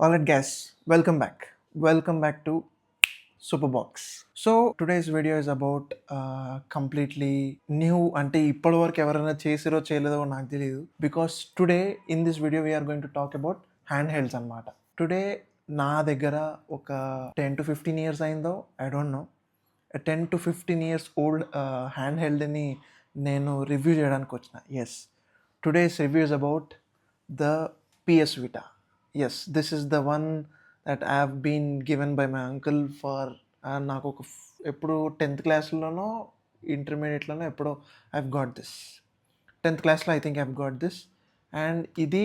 Alright guys, welcome back. Welcome back to Superbox. So today's video is about completely new అంటే ఇప్పటివరకు ఎవరైనా చేసిరో చేయలేదో నాకు తెలియదు because today in this video we're going to talk about handhelds అనమాట. Today నా దగ్గర ఒక 10 to 15 years అయిందో I don't know 10 to 15 years old హ్యాండ్ హెల్డ్ని నేను రివ్యూ చేయడానికి వచ్చిన. Yes, today's review is about the PS Vita. Yes, this is the one that I have been given by my uncle for నాకు ఒక ఎప్పుడు 10th క్లాస్లోనో ఇంటర్మీడియట్లోనో ఎప్పుడో ఐవ్ గాట్ దిస్. 10th క్లాస్లో I think I've got this. And ఇది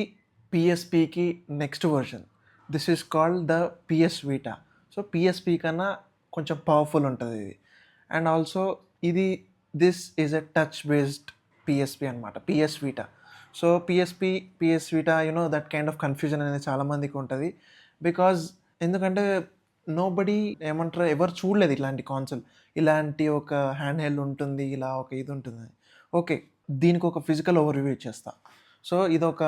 పిఎస్పికి next version. This is called the PS Vita. So PSP కన్నా కొంచెం powerful ఉంటుంది ఇది. అండ్ ఆల్సో ఇది this is a touch based PSP అనమాట, PS Vita. So PS Vita that kind of confusion అనేది చాలామందికి ఉంటుంది. బికాజ్ ఎందుకంటే నోబడీ ఏమంటారు, ఎవరు చూడలేదు ఇలాంటి కాన్సోల్, ఇలాంటి ఒక హ్యాండ్ హెల్డ్ ఉంటుంది, ఇలా ఒక ఇది ఉంటుంది. ఓకే, దీనికి ఒక ఫిజికల్ ఓవర్వ్యూ ఇచ్చేస్తా. సో ఇది ఒక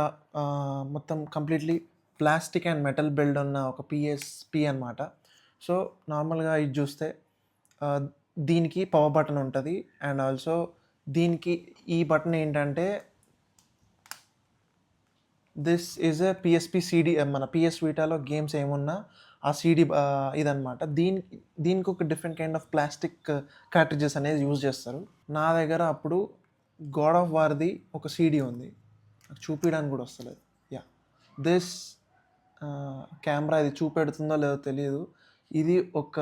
మొత్తం completely plastic and metal build ఉన్న ఒక PSP అనమాట. సో నార్మల్గా ఇది చూస్తే దీనికి పవర్ బటన్ ఉంటుంది. అండ్ ఆల్సో దీనికి ఈ బటన్ ఏంటంటే this is a PSP CD. మన PS Vitaలో గేమ్స్ ఏమున్నా ఆ CD ఇదనమాట. దీనికి ఒక different kind of plastic cartridges అనేది యూజ్ చేస్తారు. నా దగ్గర అప్పుడు గాడ్ ఆఫ్ వార్ది ఒక CD ఉంది, నాకు చూపించడానికి కూడా వస్తలేదు. యా, దిస్ కెమెరా ఇది చూపెడుతుందో లేదో తెలియదు. ఇది ఒక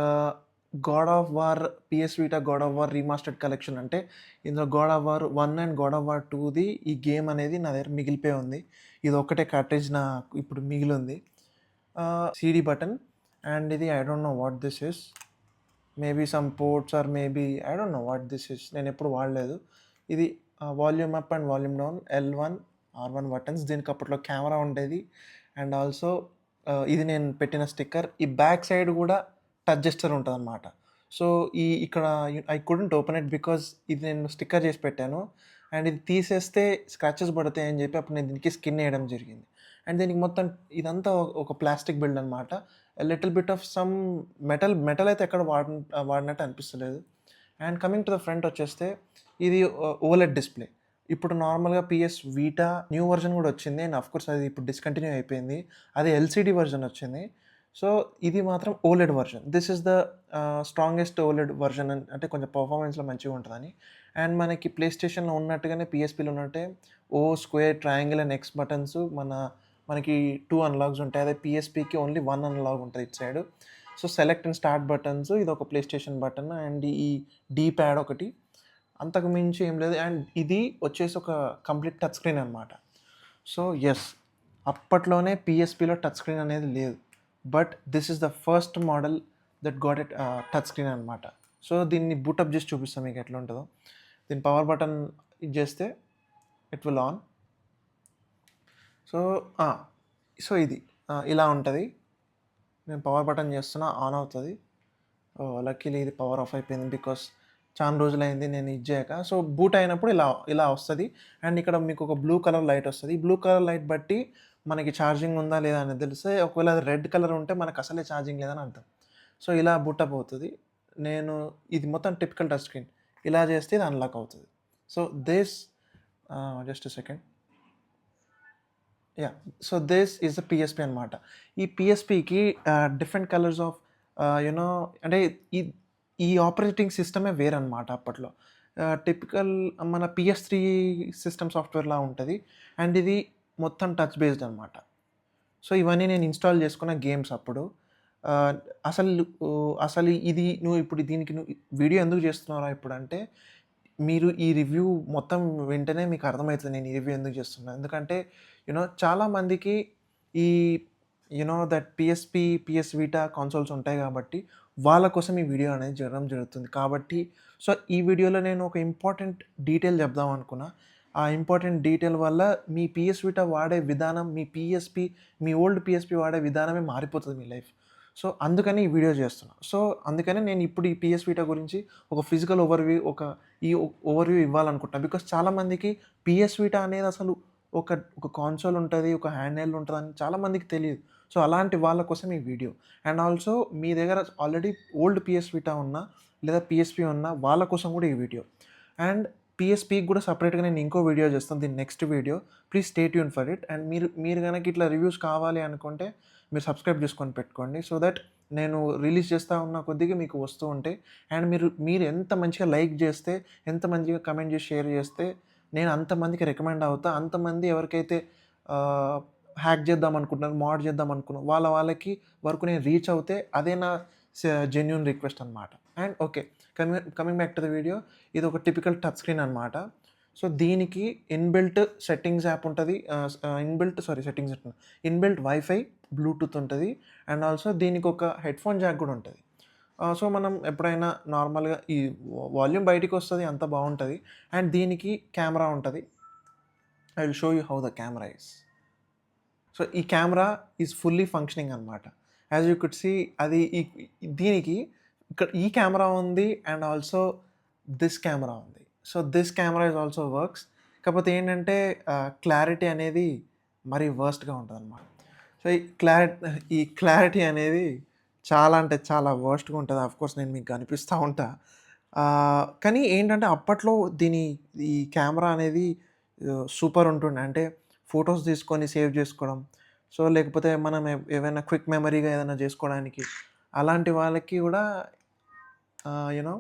God of War PS Vita God of War remastered collection. అంటే ఇందులో God of War 1 and God of War 2ది ఈ గేమ్ అనేది నా దగ్గర మిగిలిపోయి ఉంది. ఇది ఒక్కటే కార్ట్రిడ్జ్ నా ఇప్పుడు మిగిలి ఉంది. CD button. అండ్ ఇది I don't know what this is, maybe some ports or maybe I don't know what this is, నేను ఎప్పుడు వాడలేదు. ఇది volume up and volume down L1 R1 buttons. దీనికి అప్పట్లో కెమెరా ఉండేది. అండ్ ఆల్సో ఇది నేను పెట్టిన స్టిక్కర్. ఈ బ్యాక్ సైడ్ కూడా టచ్ జెస్చర్ ఉంటుంది అనమాట. సో ఇక్కడ I couldn't open it because ఇది నేను స్టిక్కర్ చేసి పెట్టాను. అండ్ ఇది తీసేస్తే స్క్రాచెస్ పడతాయి అని చెప్పి అప్పుడు నేను దీనికి స్కిన్ వేయడం జరిగింది. అండ్ దీనికి మొత్తం ఇదంతా ఒక ప్లాస్టిక్ బిల్డ్ అనమాట. Little bit of some metal అయితే ఎక్కడ వాడినట్టు అనిపిస్తలేదు. And coming to the front వచ్చేస్తే ఇది OLED డిస్ప్లే. ఇప్పుడు నార్మల్గా PS Vita న్యూ వర్జన్ కూడా వచ్చింది. అండ్ అఫ్కోర్స్ అది ఇప్పుడు డిస్కంటిన్యూ అయిపోయింది, అది LCD వర్జన్ వచ్చింది. సో ఇది మాత్రం OLED version. This is the strongest OLED version, అంటే కొంచెం పర్ఫార్మెన్స్లో మంచిగా ఉంటుందని. అండ్ మనకి ప్లే స్టేషన్లో ఉన్నట్టుగానే PSPలో ఉన్నట్టే square, triangle and X buttons మనకి 2 అనలాగ్స్ ఉంటాయి. అదే PSPకి ఓన్లీ 1 అనలాగ్ ఉంటుంది ఇటు side. So select and start buttons, ఇది ఒక ప్లే స్టేషన్ బటన్. అండ్ ఈ D ప్యాడ్ ఒకటి, అంతకు మించి ఏం లేదు. అండ్ ఇది వచ్చేసి ఒక కంప్లీట్ టచ్ స్క్రీన్ అనమాట. సో ఎస్, అప్పట్లోనే PSPలో టచ్ స్క్రీన్ అనేది లేదు, but this is the first model that got it touch screen అనమాట. సో దీన్ని బూటప్ చేసి చూపిస్తాం మీకు ఎట్లా ఉంటుందో. దీని పవర్ బటన్ ఇది చేస్తే ఇట్ విల్ ఆన్. సో ఇది ఇలా ఉంటుంది. నేను పవర్ బటన్ చేస్తున్నా, ఆన్ అవుతుంది. లక్కీలీ ఇది పవర్ ఆఫ్ అయిపోయింది బికాస్ చాలా రోజులైంది నేను ఇది చేయక. సో బూట్ అయినప్పుడు ఇలా వస్తుంది. అండ్ ఇక్కడ మీకు ఒక బ్లూ కలర్ లైట్ వస్తుంది. ఈ బ్లూ కలర్ లైట్ బట్టి మనకి ఛార్జింగ్ ఉందా లేదా అనేది తెలిస్తే, ఒకవేళ అది రెడ్ కలర్ ఉంటే మనకు అసలే ఛార్జింగ్ లేదని అర్థం. సో ఇలా బూటప్ అవుతుంది. నేను ఇది మొత్తం టిపికల్ టచ్ స్క్రీన్, ఇలా చేస్తే ఇది అన్లాక్ అవుతుంది. So this just second. Yeah, so this is the PSP అనమాట. ఈ PSPకి డిఫరెంట్ కలర్స్ ఆఫ్ అంటే ఈ ఆపరేటింగ్ సిస్టమే వేరనమాట అప్పట్లో. టిపికల్ మన PS3 సిస్టమ్ సాఫ్ట్వేర్లా ఉంటుంది. అండ్ ఇది మొత్తం టచ్ బేస్డ్ అనమాట. సో ఇవన్నీ నేను ఇన్స్టాల్ చేసుకున్న గేమ్స్ అప్పుడు. అసలు ఇది నువ్వు ఇప్పుడు దీనికి వీడియో ఎందుకు చేస్తున్నారా ఇప్పుడు అంటే, మీరు ఈ రివ్యూ మొత్తం వెంటనే మీకు అర్థమవుతుంది నేను ఈ రివ్యూ ఎందుకు చేస్తున్నాను. ఎందుకంటే చాలామందికి ఈ దట్ PS Vita కాన్సోల్స్ ఉంటాయి కాబట్టి వాళ్ళ కోసం ఈ వీడియో అనేది జరుగుతుంది కాబట్టి. సో ఈ వీడియోలో నేను ఒక ఇంపార్టెంట్ డీటెయిల్ చెప్దాం అనుకున్నా. ఆ ఇంపార్టెంట్ డీటెయిల్ వల్ల మీ PS Vita వాడే విధానం, మీ ఓల్డ్ PSP వాడే విధానమే మారిపోతుంది మీ లైఫ్. సో అందుకని ఈ వీడియో చేస్తున్నా. సో అందుకనే నేను ఇప్పుడు ఈ PS Vita గురించి ఒక ఫిజికల్ ఓవర్వ్యూ ఇవ్వాలనుకుంటున్నా. బికాస్ చాలామందికి PS Vita అనేది అసలు ఒక ఒక కాన్సోల్ ఉంటది, ఒక హ్యాండ్ హెల్డ్ ఉంటదని చాలా మందికి తెలీదు. సో, అలాంటి వాళ్ళ కోసం ఈ వీడియో. అండ్ ఆల్సో మీ దగ్గర ఆల్రెడీ ఓల్డ్ పీఎస్ విటా ఉన్నా, లేదా పీఎస్‌పీ ఉన్నా వాళ్ళ కోసం కూడా ఈ వీడియో. అండ్ పీఎస్‌పీకి కూడా సెపరేట్‌గా నేను ఇంకో వీడియో చేస్తాను. దీని next video. Please stay tune for it. And మీరు మీరు గనక ఇట్లా రివ్యూస్ కావాలి అనుకుంటే మీరు సబ్స్క్రైబ్ చేసుకొని పెట్టుకోండి. సో దట్ నేను రిలీజ్ చేస్తా ఉన్న కొద్దిగా మీకు వస్తూ ఉంటాయి. అండ్ మీరు ఎంత మంచిగా లైక్ చేస్తే, ఎంత మంచిగా కమెంట్ చేసి షేర్ చేస్తే నేను అంతమందికి రికమెండ్ అవుతా. అంతమంది ఎవరికైతే హ్యాక్ చేద్దాం అనుకుంటున్నారు, మోడ్ చేద్దాం అనుకున్నారు వాళ్ళకి వరకు నేను రీచ్ అవుతే అదే నా జెన్యూన్ రిక్వెస్ట్ అనమాట. And okay, coming back to the video. ఇది ఒక టిపికల్ టచ్ స్క్రీన్ అనమాట. సో, దీనికి ఇన్‌బిల్ట్ సెట్టింగ్స్ యాప్ ఉంటది. ఇన్‌బిల్ట్ వైఫై, బ్లూటూత్ ఉంటది. అండ్ ఆల్సో దీనికొక హెడ్‌ఫోన్ జాక్ గూడా ఉంటది. సో, మనం ఎప్పుడైనా నార్మల్‌గా ఈ వాల్యూమ్ బయటికొస్తది, అంతా బావుంటది. అండ్ దీనికి కెమెరా ఉంటది. I will show you how the camera is. So, ఈ కెమెరా ఈజ్ ఫుల్లీ ఫంక్షనింగ్ అనమాట. యాజ్ యూ కుడ్ సీ అది దీనికి ఇక్కడ ఈ కెమెరా ఉంది. అండ్ ఆల్సో దిస్ కెమెరా ఉంది. So, this camera is also works. కాకపోతే ఏంటంటే క్లారిటీ అనేది మరీ వర్స్ట్‌గా ఉంటదనమాట. సో, ఈ క్లారిటీ అనేది చాలా అంటే చాలా వర్స్ట్‌గా ఉంటది. ఆఫ్‌కోర్స్ నేను మీకు కనిపిస్తా ఉంటా. కానీ ఏంటంటే అప్పట్లో ఈ కెమెరా అనేది సూపర్ ఉంటుండే. అంటే ఫోటోస్ తీసుకొని సేవ్ చేసుకోవడం. సో, లేకపోతే మనం ఏవైనా క్విక్ మెమరీగా ఏదైనా చేసుకోవడానికి అలాంటి వాళ్ళకి గూడా యూ నో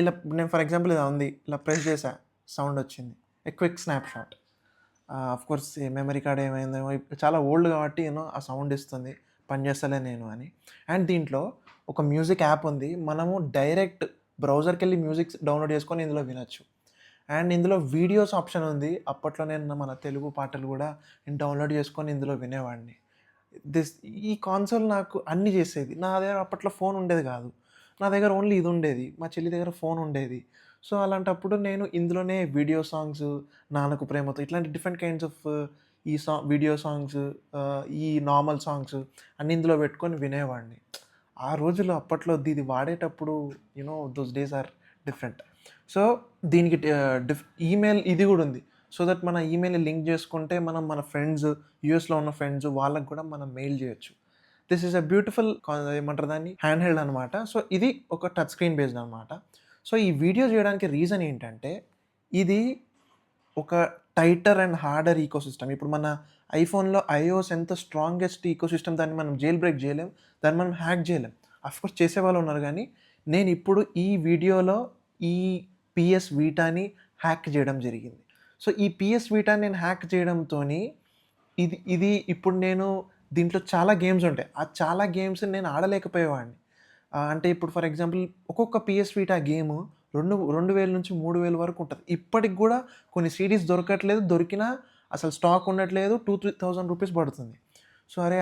ఇలా నేను ఫర్ ఎగ్జాంపుల్ ఇలా ఉంది. ఇలా ప్రెస్ చేశా, సౌండ్ వచ్చింది. A quick snapshot. ఆఫ్‌కోర్స్ ఈ మెమరీ కార్డ్ ఏమైందేమో చాలా ఓల్డ్ కాబట్టి ఆ సౌండ్ ఇస్తుంది. పని చేస్తలే నేను అని. అండ్ దీంట్లో ఒక మ్యూజిక్ యాప్ ఉంది. మనము డైరెక్ట్ బ్రౌజర్‌కెళ్ళి మ్యూజిక్ డౌన్‌లోడ్ చేసుకొని ఇందులో వినొచ్చు. అండ్ ఇందులో వీడియోస్ ఆప్షన్ ఉంది. అప్పట్లో నేను మన తెలుగు పాటలు గూడా నేను డౌన్‌లోడ్ చేసుకొని ఇందులో వినేవాడిని. దిస్ ఈ కన్సోల్ నాకు అన్నీ చేసేది. నా దగ్గర అప్పట్లో ఫోన్ ఉండేది కాదు. నా దగ్గర ఓన్లీ ఇది ఉండేది. మా చెల్లి దగ్గర ఫోన్ ఉండేది. సో, అలాంటప్పుడు నేను ఇందులోనే వీడియో సాంగ్స్, 'నాన్నకు ప్రేమతో' ఇట్లాంటి different kinds of video songs, ఈ నార్మల్ సాంగ్స్ అన్నీ ఇందులో పెట్టుకొని వినేవాడిని. ఆ రోజుల్లో అప్పట్లో ఇది వాడేటప్పుడు those days are different. So, దీనికి ఈమెయిల్ ఇది గూడా ఉంది. సో దట్ మన ఈమెయిల్‌ని లింక్ చేసుకుంటే మనం మన ఫ్రెండ్స్, యూఎస్‌లో ఉన్న ఫ్రెండ్స్ వాళ్ళకి గూడా మనం మెయిల్ జేయొచ్చు. దిస్ ఈస్ ఎ బ్యూటిఫుల్ ఏమంటారు దాన్ని? హ్యాండ్ హెల్డ్ అనమాట. సో, ఇది ఒక టచ్ స్క్రీన్ బేస్డ్ అనమాట. సో, ఈ వీడియో జేయడానికి రీజన్ ఏంటంటే, ఇది ఒక టైటర్ అండ్ హార్డర్ ఈకోసిస్టమ్. ఇప్పుడు మన ఐఫోన్‌లో ఐఓఎస్ ఎంత స్ట్రాంగెస్ట్ ఈకోసిస్టమ్, దాన్ని మనం జైల్ బ్రేక్ జేయలేం. దాన్ని మనం హ్యాక్ జేయలేం. ఆఫ్‌కోర్స్ చేసేవాళ్ళు ఉన్నారు గానీ, నేనిప్పుడు ఈ వీడియోలో ఈ పీఎస్ వీటాని హ్యాక్ జేయడం జరిగింది. సో, ఈ పీఎస్ వీటాని నేను హ్యాక్ చేయడంతోని ఇది ఇప్పుడు నేను దీంట్లో చాలా గేమ్స్ ఉంటాయి. ఆ చాలా గేమ్స్ నేను ఆడలేకపోయేవాడిని. అంటే ఇప్పుడు ఫర్ ఎగ్జాంపుల్ ఒక్కొక్క పీఎస్ వీటా గేము 2000 నుంచి 3000 వరకు ఉంటది. ఇప్పటికి గూడా కొన్ని సీడీస్ దొరకట్లేదు. దొరికినా అసలు స్టాక్ ఉండట్లేదు. 2,000-3,000 రూపీస్ పడుతుంది. సో, అరే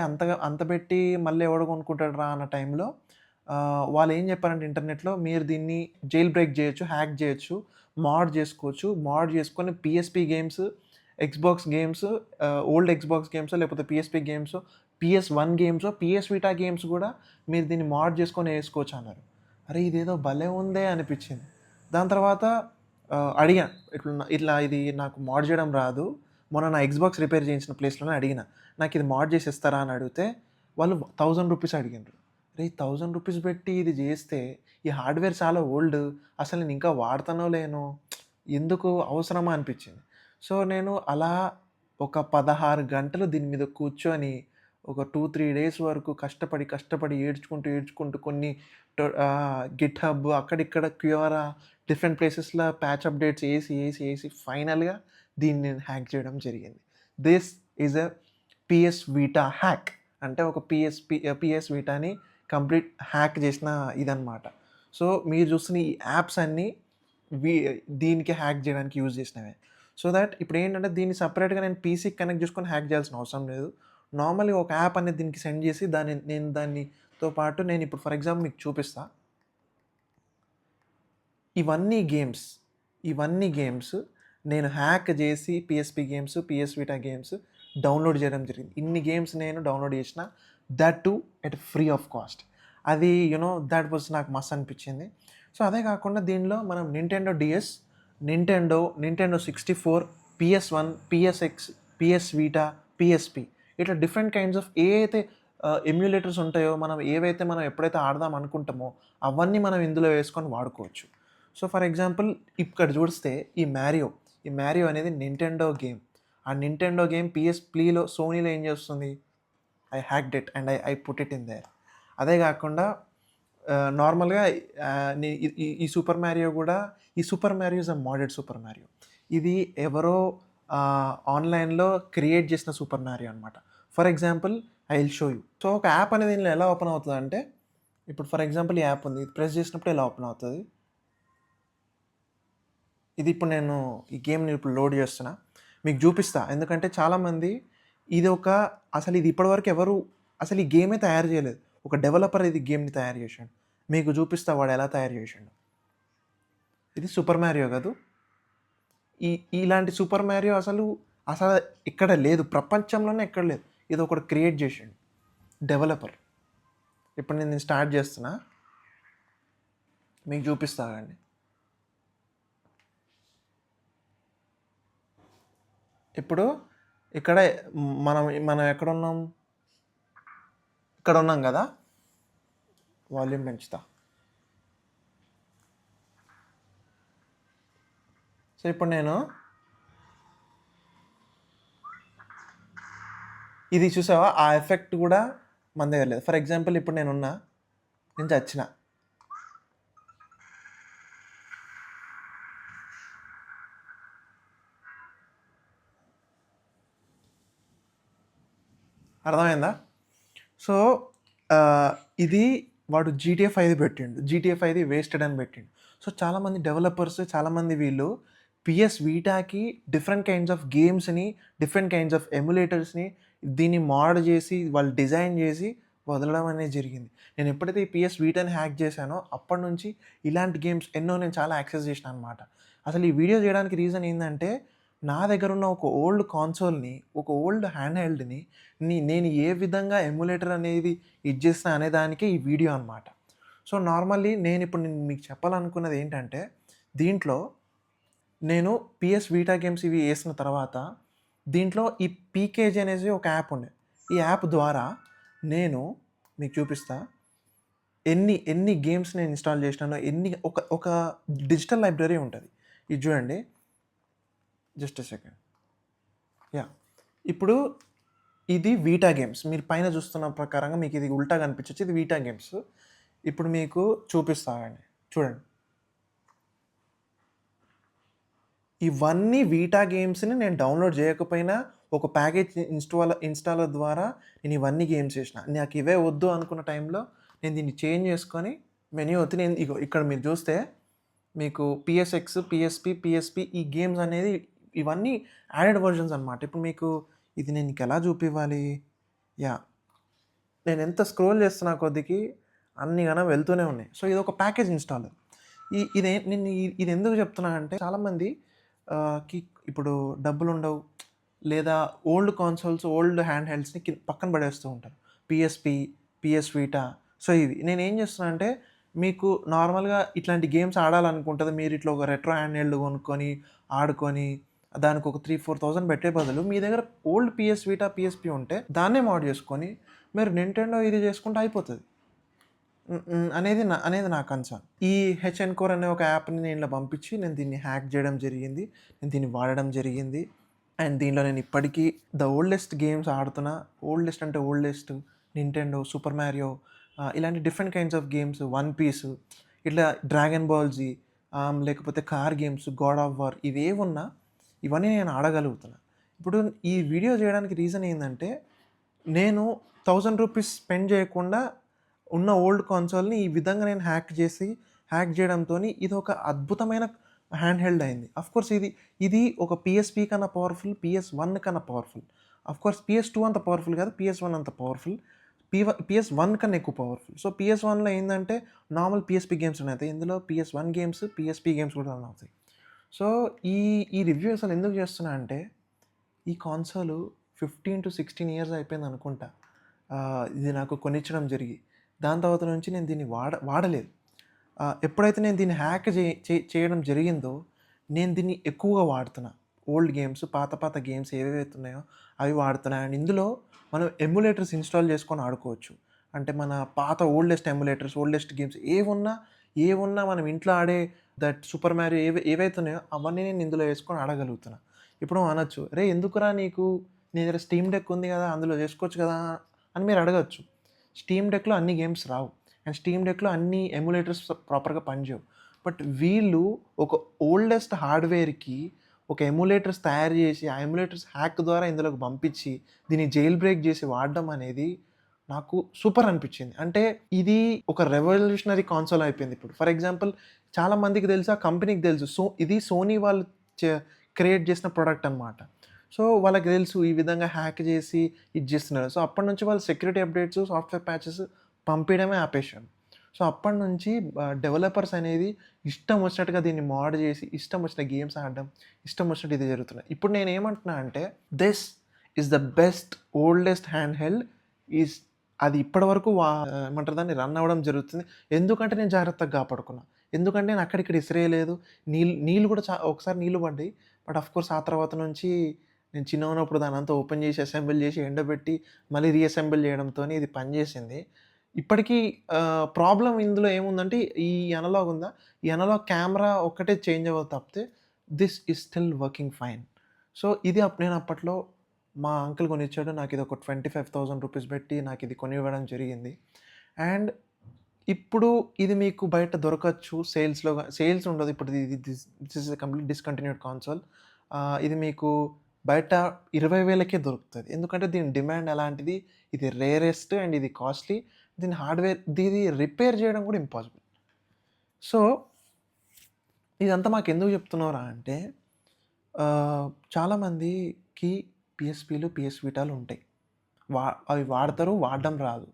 అంత పెట్టి మళ్ళీ ఎవడు కొనుక్కుంటాడురా అన్న టైంలో వాళ్ళేం చెప్పారంటే ఇంటర్నెట్‌లో మీరు దీన్ని జైల్ బ్రేక్ జేయొచ్చు, హ్యాక్ జేయొచ్చు, మోడ్ జేసుకోవచ్చు. మోడ్ చేసుకొని PSP games, Xbox games, old Xbox గేమ్సో లేకపోతే పీఎస్‌పీ గేమ్సో, PS1 గేమ్సో, పీఎస్ విటా గేమ్స్ గూడా మీరు దీన్ని మోడ్ చేసుకొని ఏసుకోవచ్చు అన్నారు. అరే! ఇదేదో భలే ఉందే అనిపిచ్చింది. దాని తర్వాత అడిగా ఇట్లా ఇది నాకు మోడ్ జేయడం రాదు. మొన్న నా ఎక్స్‌బాక్స్ రిపేర్ చేయించిన ప్లేస్‌లోనే అడిగిన. నాకిది మోడ్ చేసి ఇస్తారా అని అడిగితే వాళ్ళు 1000 రూపీస్ అడిగిండ్రు. అరే! 1000 రూపీస్ పెట్టి ఇది జేస్తే ఈ హార్డ్‌వేర్ చాలా ఓల్డ్. అసలు నేను ఇంకా వాడతానో లేనో, ఎందుకు అవసరమా అనిపిచ్చింది. సో, నేను అలా ఒక 16 గంటలు దీని మీద కూర్చొని ఒక 2, 3 డేస్ వరకు కష్టపడి ఏడ్చుకుంటూ కొన్ని గిట్‌హబ్ అక్కడిక్కడ క్యూరా డిఫరెంట్ ప్లేసెస్‌లో ప్యాచ్ అప్డేట్స్ ఏసి ఫైనల్‌గా దీన్ని నేను హ్యాక్ చేయడం జరిగింది. This is a PS Vita hack. అంటే ఒక పీఎస్ వీటాని కంప్లీట్ హ్యాక్ చేసిన ఇదనమాట. సో, మీరు చూస్తున్న ఈ యాప్స్ అన్నీ వీ దీనికి హ్యాక్ చేయడానికి యూజ్ చేసినవే. సో దట్ ఇప్పుడేంటంటే దీన్ని సెపరేట్‌గా నేను పీసీకి కనెక్ట్ చేసుకొని హ్యాక్ చేయాల్సిన అవసరం లేదు. నార్మల్‌గా ఒక యాప్ అనేది దీనికి సెండ్ చేసి నేను దానితో పాటు నేనిప్పుడు ఫర్ ఎగ్జాంపుల్ మీకు చూపిస్తా. ఇవన్నీ గేమ్స్, ఇవన్నీ గేమ్స్ నేను హ్యాక్ జేసి PSP games, PS Vita games download చేయడం జరిగింది. ఇన్ని గేమ్స్ నేను డౌన్‌లోడ్ చేసిన, that too at free of cost. అది దట్ వాస్ నాకు మస్త్ అనిపిచ్చింది. సో, అదే కాకుండా దీనిలో మనం Nintendo 64, PS1, PSX, PS Vita, PSP ఇట్లా డిఫరెంట్ కైండ్స్ ఆఫ్ ఏ అయితే ఎమ్యులేటర్స్ ఉంటాయో మనం ఎప్పుడైతే ఆడదాం అనుకుంటామో అవన్నీ మనం ఇందులో వేసుకొని వాడుకోవచ్చు. సో ఫర్ ఎగ్జాంపుల్ ఇక్కడ చూస్తే ఈ మ్యారియో అనేది నింటెండో గేమ్. ఆ నింటెండో గేమ్ సోనీలో ఏం చేస్తుంది, I hacked it and I put it in there. అదే కాకుండా నార్మల్గా ఈ సూపర్ మ్యారియో కూడా, ఈ super Mario is a మోడెడ్ super Mario. ఇది ఎవరో ఆన్లైన్లో క్రియేట్ చేసిన సూపర్ మ్యారియో అనమాట. For example I will show you. So ఒక యాప్ అనేది దీనిలో ఎలా ఓపెన్ అవుతుంది అంటే, ఇప్పుడు ఫర్ ఎగ్జాంపుల్ ఈ యాప్ ఉంది, ఇది ప్రెస్ చేసినప్పుడు ఎలా ఓపెన్ అవుతుంది. ఇది ఇప్పుడు నేను ఈ గేమ్ని ఇప్పుడు లోడ్ చేస్తున్నా, మీకు చూపిస్తా. ఎందుకంటే చాలామంది అసలు ఇది ఇప్పటివరకు ఎవరు అసలు ఈ గేమే తయారు చేయలేదు. ఒక డెవలపర్ ఇది గేమ్ని తయారు చేశాడు. మీకు చూపిస్తా వాడు ఎలా తయారు చేశాడు. ఇది సూపర్ మ్యారియో కాదు, ఇలాంటి సూపర్ మ్యారియో అసలు ఇక్కడ లేదు, ప్రపంచంలోనే ఎక్కడ లేదు. ఇది ఒకటి క్రియేట్ చేసాడు డెవలపర్. ఇప్పుడు నేను స్టార్ట్ చేస్తున్నా, మీకు చూపిస్తా అండి. ఇప్పుడు ఇక్కడ మనం ఎక్కడ ఉన్నాం, ఇక్కడ ఉన్నాం కదా. వాల్యూమ్ పెంచుతా. సో ఇప్పుడు నేను ఇది చూసావా, ఆ ఎఫెక్ట్ కూడా మన దగ్గర లేదు. ఫర్ ఎగ్జాంపుల్ ఇప్పుడు నేను చచ్చిన, అర్థమైందా. సో ఇది వాడు GTA 5 పెట్టిండు, GTA 5 వేస్టెడ్ అని పెట్టిండు. సో చాలామంది డెవలపర్స్, చాలామంది వీళ్ళు PS వీటాకి డిఫరెంట్ కైండ్స్ ఆఫ్ గేమ్స్ని, డిఫరెంట్ కైండ్స్ ఆఫ్ ఎమ్యులేటర్స్ని దీన్ని మోడ్ చేసి వాళ్ళు డిజైన్ చేసి వదలడం అనేది జరిగింది. నేను ఎప్పుడైతే ఈ PS వీటాని హ్యాక్ చేశానో అప్పటి నుంచి ఇలాంటి గేమ్స్ ఎన్నో నేను చాలా యాక్సెస్ చేసిన అనమాట. అసలు ఈ వీడియో చేయడానికి రీజన్ ఏంటంటే, నా దగ్గర ఉన్న ఒక ఓల్డ్ కాన్సోల్ని, ఒక ఓల్డ్ హ్యాండ్ హెల్డ్ని నేను ఏ విధంగా ఎమ్యులేటర్ అనేది చేస్తా అనే దానికే ఈ వీడియో అనమాట. సో నార్మల్లీ నేను మీకు చెప్పాలనుకున్నది ఏంటంటే, దీంట్లో నేను PS వీటా గేమ్స్ ఇవి వేసిన తర్వాత దీంట్లో ఈ పీకేజీ అనేసి ఒక యాప్ ఉండే. ఈ యాప్ ద్వారా నేను మీకు చూపిస్తా ఎన్ని గేమ్స్ నేను ఇన్స్టాల్ చేసినానో, ఒక డిజిటల్ లైబ్రరీ ఉంటుంది. ఇది చూడండి, జస్ట్ ఎ సెకండ్. ఇప్పుడు ఇది వీటా గేమ్స్. మీరు పైన చూస్తున్న ప్రకారంగా మీకు ఇది ఉల్టా కనిపించచ్చు, ఇది వీటా గేమ్స్. ఇప్పుడు మీకు చూపిస్తానండి, చూడండి. ఇవన్నీ వీటా గేమ్స్ని నేను డౌన్లోడ్ చేయకపోయినా ఒక ప్యాకేజ్ ఇన్స్టాలర్ ద్వారా నేను ఇవన్నీ గేమ్స్ చేసిన. నాకు ఇవే వద్దు అనుకున్న టైంలో నేను దీన్ని చేంజ్ చేసుకొని మెన్యూ వచ్చి నేను ఇక్కడ మీరు చూస్తే మీకు PSX, PSP ఈ గేమ్స్ అనేది ఇవన్నీ యాడెడ్ వర్జన్స్ అనమాట. ఇప్పుడు మీకు ఇది నేను ఎలా చూపివ్వాలి. నేను ఎంత స్క్రోల్ చేస్తున్నా కొద్దికి అన్ని గనం వెళ్తూనే ఉన్నాయి. సో ఇది ఒక ప్యాకేజ్ ఇన్స్టాలర్. నేను ఇది ఎందుకు చెప్తున్నా అంటే, చాలామంది కి ఇప్పుడు డబ్బులు ఉండవు, లేదా ఓల్డ్ కాన్సోల్స్, ఓల్డ్ హ్యాండ్ హెల్డ్స్ని పక్కన పడేస్తూ ఉంటారు. PSP, PS Vita. సో ఇవి నేనేం చేస్తున్నా అంటే, మీకు నార్మల్గా ఇట్లాంటి గేమ్స్ ఆడాలనుకుంటుంది, మీరు ఇట్లా ఒక రెట్రో హ్యాండ్ హెల్డ్ కొనుక్కొని ఆడుకొని దానికి ఒక 3,000-4,000 పెట్టే బదులు మీ దగ్గర ఓల్డ్ PS Vita, PSP ఉంటే దాన్నే మోడ్ చేసుకొని మీరు నింటెండో ఇది చేసుకుంటే అయిపోతుంది అనేది నా కన్సర్న్. ఈ HNcore అనే ఒక యాప్ని నేను ఇలా పంపించి నేను దీన్ని హ్యాక్ చేయడం జరిగింది, నేను దీన్ని వాడడం జరిగింది. అండ్ దీనిలో నేను ఇప్పటికీ ఓల్డెస్ట్ గేమ్స్ ఆడుతున్నా. ఓల్డెస్ట్ అంటే ఓల్డెస్ట్ నింటెండో, సూపర్ మ్యారియో, ఇలాంటి different kinds of games, one piece, ఇట్లా డ్రాగన్ బాల్ జీ, లేకపోతే car games, God of War, ఇవేవున్నా ఇవన్నీ నేను ఆడగలుగుతున్నా. ఇప్పుడు ఈ వీడియో చేయడానికి రీజన్ ఏంటంటే, నేను 1,000 రూపీస్ స్పెండ్ చేయకుండా ఉన్న ఓల్డ్ కాన్సోల్ని ఈ విధంగా నేను హ్యాక్ చేయడంతో ఇది ఒక అద్భుతమైన హ్యాండ్ హెల్డ్ అయింది. అఫ్కోర్స్ ఇది ఒక PSP కన్నా పవర్ఫుల్, PS1 కన్నా పవర్ఫుల్. అఫ్కోర్స్ PS2 అంత పవర్ఫుల్ కాదు, PS1 అంత పవర్ఫుల్, PS1 కన్నా ఎక్కువ పవర్ఫుల్. సో PS1లో ఏంటంటే నార్మల్ PSP గేమ్స్ ఉన్నాయి, ఇందులో PS1 గేమ్స్, PSP గేమ్స్ కూడా రన్ అవుతాయి. సో ఈ రివ్యూ అసలు ఎందుకు చేస్తున్నా అంటే, ఈ కాన్సోల్ 15 to 16 ఇయర్స్ అయిపోయింది అనుకుంటా ఇది నాకు కొనిచ్చడం జరిగి. దాని తర్వాత నుంచి నేను దీన్ని వాడలేదు. ఎప్పుడైతే నేను దీన్ని హ్యాక్ చేయడం జరిగిందో నేను దీన్ని ఎక్కువగా వాడుతున్నా. ఓల్డ్ గేమ్స్, పాత గేమ్స్ ఏవేవైతే ఉన్నాయో అవి వాడుతున్నాయి. అండ్ ఇందులో మనం ఎమ్యులేటర్స్ ఇన్‌స్టాల్ చేసుకొని ఆడుకోవచ్చు. అంటే మన పాత ఓల్డెస్ట్ ఎమ్యులేటర్స్, ఓల్డెస్ట్ గేమ్స్ ఏవున్నా మనం ఇంట్లో ఆడే దట్ సూపర్ మారియో ఏవైతే ఉన్నాయో అవన్నీ నేను ఇందులో వేసుకొని ఆడగలుగుతున్నా. ఇప్పుడు నువ్వు అనొచ్చు, "రేయ్! ఎందుకురా నీకు నీ దగ్గర స్టీమ్ డెక్ ఉంది కదా! అందులో చేసుకోవచ్చు కదా!" అని మీరు అడగొచ్చు. స్టీమ్ డెక్‌లో అన్ని గేమ్స్ రావు. అండ్ స్టీమ్ డెక్‌లో అన్ని ఎమ్యులేటర్స్ ప్రాపర్‌గా పనిచేయవు. బట్ వీళ్ళు ఒక ఓల్డెస్ట్ హార్డ్‌వేర్‌కి ఒక ఎమ్యులేటర్స్ తయారు చేసి, ఆ ఎమ్యులేటర్స్ హ్యాక్ ద్వారా ఇందులోకి పంపించి, దీన్ని జెయిల్ బ్రేక్ చేసి వాడడం అనేది నాకు సూపర్ అనిపించింది. అంటే ఇది ఒక రెవల్యూషనరీ కన్సోల్ అయిపోయింది ఇప్పుడు. ఫర్ ఎగ్జాంపుల్ చాలా మందికి తెలుసు, ఆ కంపెనీకి తెలుసు. ఇది సోనీ వాళ్ళు చే క్రియేట్ చేసిన ప్రొడక్ట్ అనమాట. సో, వాళ్ళకి తెలుసు ఈ విధంగా హ్యాక్ చేసి ఇది చేస్తున్నారు. సో, అప్పటినుంచి వాళ్ళు సెక్యూరిటీ అప్డేట్స్, సాఫ్ట్‌వేర్ ప్యాచెస్ పంపియడమే ఆపేశారు. సో, అప్పటినుంచి డెవలపర్స్ అనేది ఇష్టం వచ్చినట్టుగా దీన్ని మోడ్ చేసి, ఇష్టం వచ్చిన గేమ్స్ ఆడడం, ఇష్టం వచ్చినట్టు ఇది జరుగుతున్నాయి. ఇప్పుడు నేనేమంటున్నా అంటే, this is the best oldest hand held is అది ఇప్పటివరకు ఏమంటారు దాన్ని రన్ అవ్వడం జరుగుతుంది. ఎందుకంటే నేను జాగ్రత్తగా కాపాడుకున్నా. ఎందుకంటే నేను అక్కడిక్కడ ఇసిరేయలేదు. నీళ్ళు కూడా ఒకసారి నీళ్ళు పడ్డాయి. బట్ ఆఫ్‌కోర్స్ ఆ తర్వాత నుంచి నేను చిన్నగున్నప్పుడు దాన్నంతా ఓపెన్ చేసి, అసెంబుల్ చేసి, ఎండబెట్టి, మళ్ళీ రీఅసెంబుల్ చేయడంతోని ఇది పనిచేసింది. ఇప్పటికీ ప్రాబ్లమ్ ఇందులో ఏముందంటే ఈ అనలాగ్ ఉందా? ఈ అనలాగ్ కెమెరా ఒక్కటే చేంజ్ అవ్వదు తప్పితే this is still working fine. So, ఇది నేను అప్పట్లో మా అంకుల్ కొనిచ్చాడు. నాకిది ఒక 25,000 రూపీస్ పెట్టి నాకిది కొనివ్వడం జరిగింది. అండ్ ఇప్పుడు ఇది మీకు బయట దొరకచ్చు సేల్స్ ఉండదు. ఇప్పుడు this is a complete discontinued console. ఇది మీకు బయట 20,000కే దొరుకుతది. ఎందుకంటే దీని డిమాండ్ అలాంటిది. ఇది రేరెస్ట్ అండ్ ఇది కాస్ట్‌లీ. దీని హార్డ్‌వేర్ ఇది రిపేర్ చేయడం కూడా ఇంపాసిబుల్. సో, ఇదంతా మాకెందుకు చెప్తున్నావురా అంటే చాలామందికి పీఎస్‌పీలు, పీఎస్ విటాలు ఉంటాయి. అవి వాడతారు, వాడడం రాదు.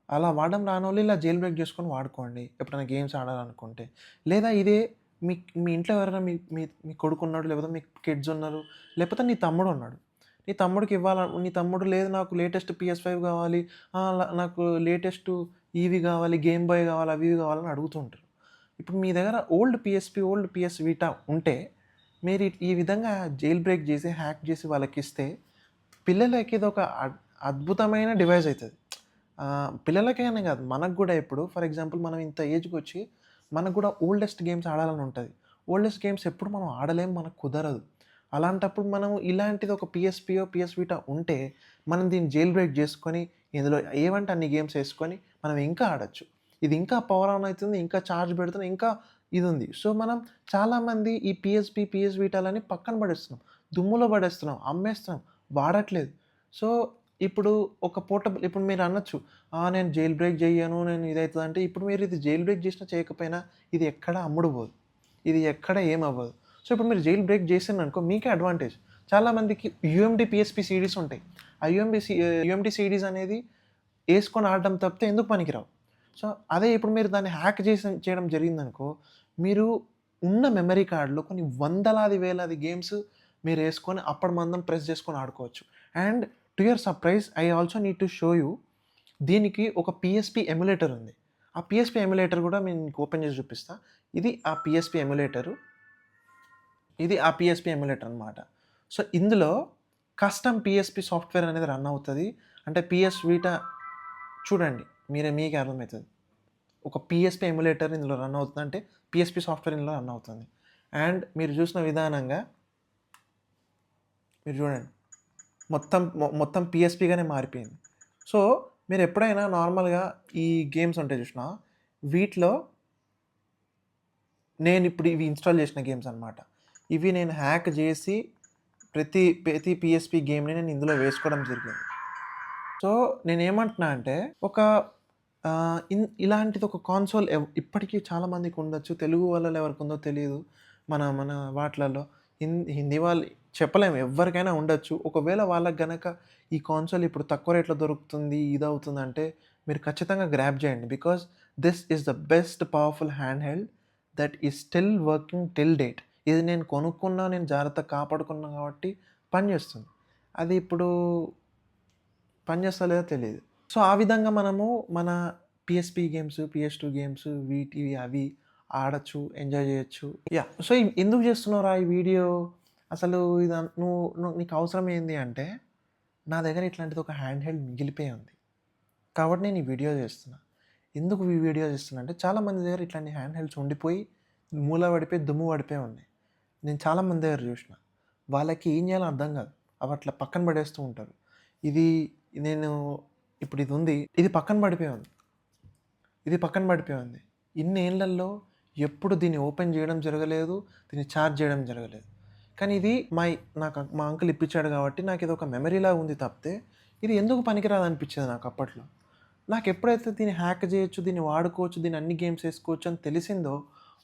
అలా వాడడం రానోళ్ళు ఇలా జెయిల్ బ్రేక్ చేసుకొని వాడుకోండి. ఎప్పుడైనా గేమ్స్ ఆడాలనుకుంటే. లేదా ఇదే మీ మీ ఇంట్లో ఎవరైనా మీ మీ మీ కొడుకున్నాడు, లేకపోతే మీకు కిడ్స్ ఉన్నారు, లేకపోతే నీ తమ్ముడున్నాడు. నీ తమ్ముడు లేదు నాకు లేటెస్ట్ PS5 కావాలి, నాకు లేటెస్ట్ ఇవి కావాలి, గేమ్ బాయ్ కావాలి, అవి ఇవి కావాలని అడుగుతుంటారు. ఇప్పుడు మీ దగ్గర old PSP, old PS Vita ఉంటే మీరు ఈ విధంగా జెయిల్ బ్రేక్ చేసి, హ్యాక్ చేసి వాళ్ళకిస్తే పిల్లలకి ఇదొక అద్భుతమైన డివైస్ అయితది. పిల్లలకే అని కాదు, మనకు గూడా ఇప్పుడు ఫర్ ఎగ్జాంపుల్ మనం ఇంత ఏజ్‌కొచ్చి మనకు గూడా ఓల్డెస్ట్ గేమ్స్ ఆడాలని ఉంటది. ఓల్డెస్ట్ గేమ్స్ ఎప్పుడు మనం ఆడలేము, మనకు కుదరదు. అలాంటప్పుడు మనం ఇలాంటిది ఒక పీఎస్‌పీయో, పీఎస్ విటా ఉంటే మనం దీన్ని జెయిల్ బ్రేక్ చేసుకొని, ఇందులో ఏవంటే అన్ని గేమ్స్ ఏసుకొని మనం ఇంకా ఆడొచ్చు. ఇది ఇంకా పవర్ ఆన్ అయితుంది, ఇంకా చార్జ్ పెడుతుంది, ఇంకా ఇదుంది. సో, మనం చాలామంది ఈ పీఎస్‌పీ, పీఎస్ విటాలని పక్కన పడేస్తున్నాం. దుమ్ములో పడేస్తున్నాం, అమ్మేస్తున్నాం, వాడట్లేదు. సో, ఇప్పుడు మీరనొచ్చు, నేను జెయిల్ బ్రేక్ జెయ్యను, నేను ఇదైతదంటే, ఇప్పుడు మీరు ఇది జెయిల్ బ్రేక్ జేసినా, చేయకపోయినా ఇది ఎక్కడ అమ్ముడు పోదు. ఇది ఎక్కడ ఏమవ్వదు. సో, ఇప్పుడు మీరు జెయిల్ బ్రేక్ జేసిండ్రనుకో మీకే అడ్వాంటేజ్. చాలామందికి యూఎండీ, పీఎస్‌పీ సీడీస్ ఉంటాయి. ఆ యూఎండీ సీడీస్ అనేది యేసుకొని ఆడడం తప్పితే ఎందుకు పనికిరావు. సో, అదే ఇప్పుడు మీరు దాన్ని హ్యాక్ చేయడం జరిగిందనుకో, మీరు ఉన్న మెమరీ కార్డ్‌లో కొన్ని వందలాది, వేలాది గేమ్స్ మీరేసుకొని అప్పటి మందం ప్రెస్ చేసుకొని ఆడుకోవచ్చు. And to your surprise I also need to show you దీనికి ఒక పీఎస్‌పీ ఎమ్యులేటర్ ఉంది. ఆ పీఎస్‌పీ ఎమ్యులేటర్ గూడా నేను మీకు ఓపెన్ చేసి చూపిస్తా. ఇది ఆ పీఎస్‌పీ ఎమ్యులేటరు. ఇది ఆ పీఎస్‌పీ ఎమ్యులేటర్ అనమాట. సో, ఇందులో కస్టమ్ పీఎస్‌పీ సాఫ్ట్‌వేర్ అనేది రన్ అవుతది. అంటే పీఎస్ వీటా చూడండి. మీకే అర్థమైతది. ఒక పీఎస్‌పీ ఎమ్యులేటర్ ఇందులో రన్ అవుతుందంటే పీఎస్‌పీ సాఫ్ట్‌వేర్ ఇందులో రన్ అవుతుంది. అండ్ మీరు చూసిన విధానంగా మీరు చూడండి. మొత్తం పీఎస్‌పీగానే మారిపోయింది. సో, మీరెప్పుడైనా నార్మల్‌గా ఈ గేమ్స్ ఉంటాయి చూసినావా? వీటిలో నేనిప్పుడు ఇవి ఇన్‌స్టాల్ చేసిన గేమ్స్ అనమాట. ఇవి నేను హ్యాక్ జేసి ప్రతి పీఎస్‌పీ గేమ్‌ని నేను ఇందులో వేసుకోవడం జరిగింది. సో, నేనేమంటున్నా అంటే ఒక ఇలాంటిది ఒక కన్సోల్ ఇప్పటికి చాలా మందికి ఉండొచ్చు. తెలుగు వాళ్ళలో ఎవరికుందో తెలీదు. మన మన వాటిలలో హిందీ వాళ్ళు చెప్పలేము. ఎవ్వరికైనా ఉండొచ్చు. ఒకవేళ వాళ్ళకి గనక ఈ కన్సోల్ ఇప్పుడు తక్కువ రేట్‌లో దొరుకుతుంది, ఇదవుతుందంటే మీరు ఖచ్చితంగా గ్రాబ్ చేయండి. Because this is the best powerful hand held that is still working till date. ఇది నేను కొనుక్కున్నా, నేను జాగ్రత్తగా కాపాడుకున్నా కాబట్టి పనిచేస్తుంది. అది ఇప్పుడు పనిచేస్తలేదో తెలీదు. సో, ఆ విధంగా మనము మన పీఎస్‌పీ గేమ్స్, PS2 గేమ్స్ వీటివి అవి ఆడొచ్చు, ఎంజాయ్ జేయొచ్చు. యాహ్! సో, ఎందుకు జేస్తున్నావురా ఈ వీడియో అసలు నీకు అవసరం ఏంది అంటే, నా దగ్గర ఇట్లాంటిది ఒక హ్యాండ్ హెల్డ్ మిగిలిపోయి ఉంది. కాబట్టి నేను ఈ వీడియో చేస్తున్నా. ఎందుకు ఈ వీడియో చేస్తున్నా అంటే, చాలామంది దగ్గర ఇట్లాంటి హ్యాండ్ హెల్డ్స్ ఉండిపోయి, మూల పడిపోయి, దుమ్ము పడిపోయి ఉన్నాయి. నేను చాలామంది దగ్గర చూసిన. వాళ్ళకి ఏం చేయాలో అర్థం కాదు. అవి అట్లా పక్కన పడేస్తూ ఉంటారు. ఇది నేను ఇప్పుడు ఇది ఉంది. ఇది పక్కన పడిపోయి ఉంది. ఇది పక్కన పడిపోయి ఉంది. ఇన్నేళ్లలో ఎప్పుడు దీన్ని ఓపెన్ చేయడం జరగలేదు. దీన్ని చార్జ్ చేయడం జరగలేదు. కానీ ఇది మా అంకుల్ ఇప్పించాడు కాబట్టి నాకిది ఒక మెమరీలాగా ఉంది తప్పితే, ఇది ఎందుకు పనికిరాదనిపించేది నాకు అప్పట్లో. నాకెప్పుడైతే దీన్ని హ్యాక్ చేయొచ్చు, దీన్ని వాడుకోవచ్చు, దీన్ని అన్ని గేమ్స్ ఏసుకోవచ్చు అని తెలిసిందో,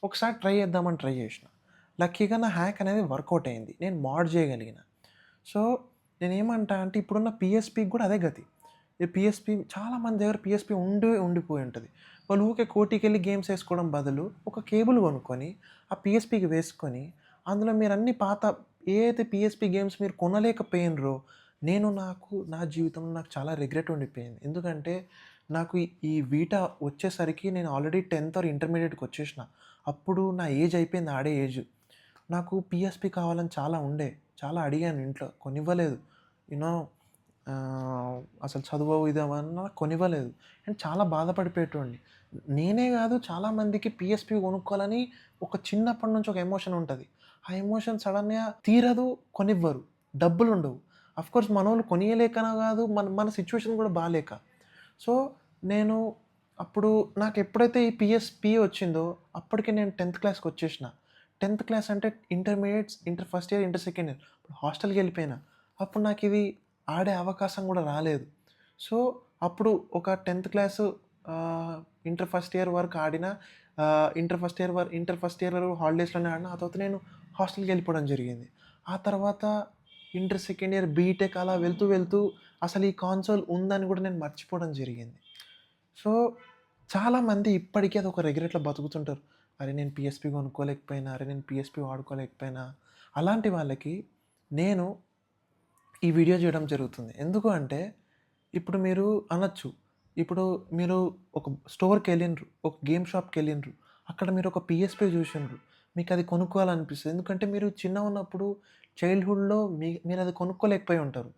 ఒకసారి ట్రై చేద్దామని ట్రై చేసిన. లక్కీగా నా హ్యాక్ అనేది వర్కౌట్ అయింది. నేను మోడ్ చేయగలిగిన. సో, నేనేమంటా అంటే ఇప్పుడున్న పీఎస్‌పీకి కూడా అదే గతి. ఈ పీఎస్‌పీ చాలామంది దగ్గర పీఎస్‌పీ ఉండిపోయి ఉంటది. వాళ్ళు ఊకే కోటికెళ్ళి గేమ్స్ ఏసుకోవడం బదులు, ఒక కేబుల్ కొనుక్కొని, ఆ పీఎస్‌పీకి వేసుకొని, అందులో మీరన్ని పాత ఏదైతే పీఎస్‌పీ గేమ్స్ మీరు కొనలేకపోయినరో, నా జీవితంలో నాకు చాలా రిగ్రెట్ ఉండిపోయింది. ఎందుకంటే, నాకు ఈ వీటా వచ్చేసరికి నేను ఆల్రెడీ 10థ్ ఆర్ ఇంటర్మీడియేట్‌కి వచ్చేసిన. అప్పుడు నా ఏజ్ అయిపోయింది ఆడే ఏజ్. నాకు పీఎస్‌పీ కావాలని చాలా ఉండే. చాలా అడిగాను ఇంట్లో. కొనివ్వలేదు. యూ నో అసలు చదువవు ఇదవన్నా కొనివ్వలేదు. నేను చాలా బాధపడిపోయేటోడిని. నేనే గాదు చాలామందికి పీఎస్‌పీ కొనుక్కోవాలని ఒక చిన్నప్పటి నుంచి ఒక ఎమోషన్ ఉంటది. ఆ ఎమోషన్ సడెన్‌గా తీరదు, కొనివ్వరు. డబ్బులుండవు. ఆఫ్‌కోర్స్ మనోళ్ళు కొనియలేకనో గాదు, మన సిట్యుయేషన్ గూడా బాలేక. సో, నేను అప్పుడు నాకెప్పుడైతే ఈ పీఎస్‌పీ వచ్చిందో అప్పటికి నేను 10థ్ క్లాస్‌కొచ్చేసిన. 10థ్ క్లాస్ అంటే inter first year, inter second year. హాస్టల్‌కెళ్ళిపోయినా. అప్పుడు నాకిది ఆడే అవకాశం గూడా రాలేదు. సో, అప్పుడు ఒక 10థ్ క్లాసు ఇంటర్ ఫస్ట్ ఇయర్ వరకు ఆడిన. ఇంటర్ ఫస్ట్ ఇయర్ హాలిడేస్‌లోనే ఆడిన. ఆ తర్వాత నేను హాస్టల్‌కెళ్ళిపోవడం జరిగింది. ఆ తర్వాత ఇంటర్ సెకండ్ ఇయర్, బీటెక్ అలా వెళ్తూ అసలు ఈ కన్సోల్ ఉందని గూడా నేను మర్చిపోవడం జరిగింది. సో, చాలామంది ఇప్పటికీ అదొక రిగ్రెట్‌లో బతుకుతుంటారు. అరే! నేను పీఎస్‌పీ కొనుక్కోలేకపోయినా, అరే! నేను పీఎస్‌పీ వాడుకోలేకపోయినా. అలాంటి వాళ్ళకి నేను ఈ వీడియో చేయడం జరుగుతుంది. ఎందుకు అంటే, ఇప్పుడు మీరు అనొచ్చు. ఇప్పుడు మీరు ఒక స్టోర్‌కెళ్ళిండ్రు, ఒక గేమ్ షాప్‌కెళ్ళిండ్రు. అక్కడ మీరు ఒక పీఎస్‌పీ చూసిండ్రు. మీకది కొనుక్కోవాలనిపిస్తది. ఎందుకంటే మీరు చిన్నగున్నప్పుడు చైల్డ్‌హుడ్‌లో మీరది కొనుక్కోలేకపోయి ఉంటారు.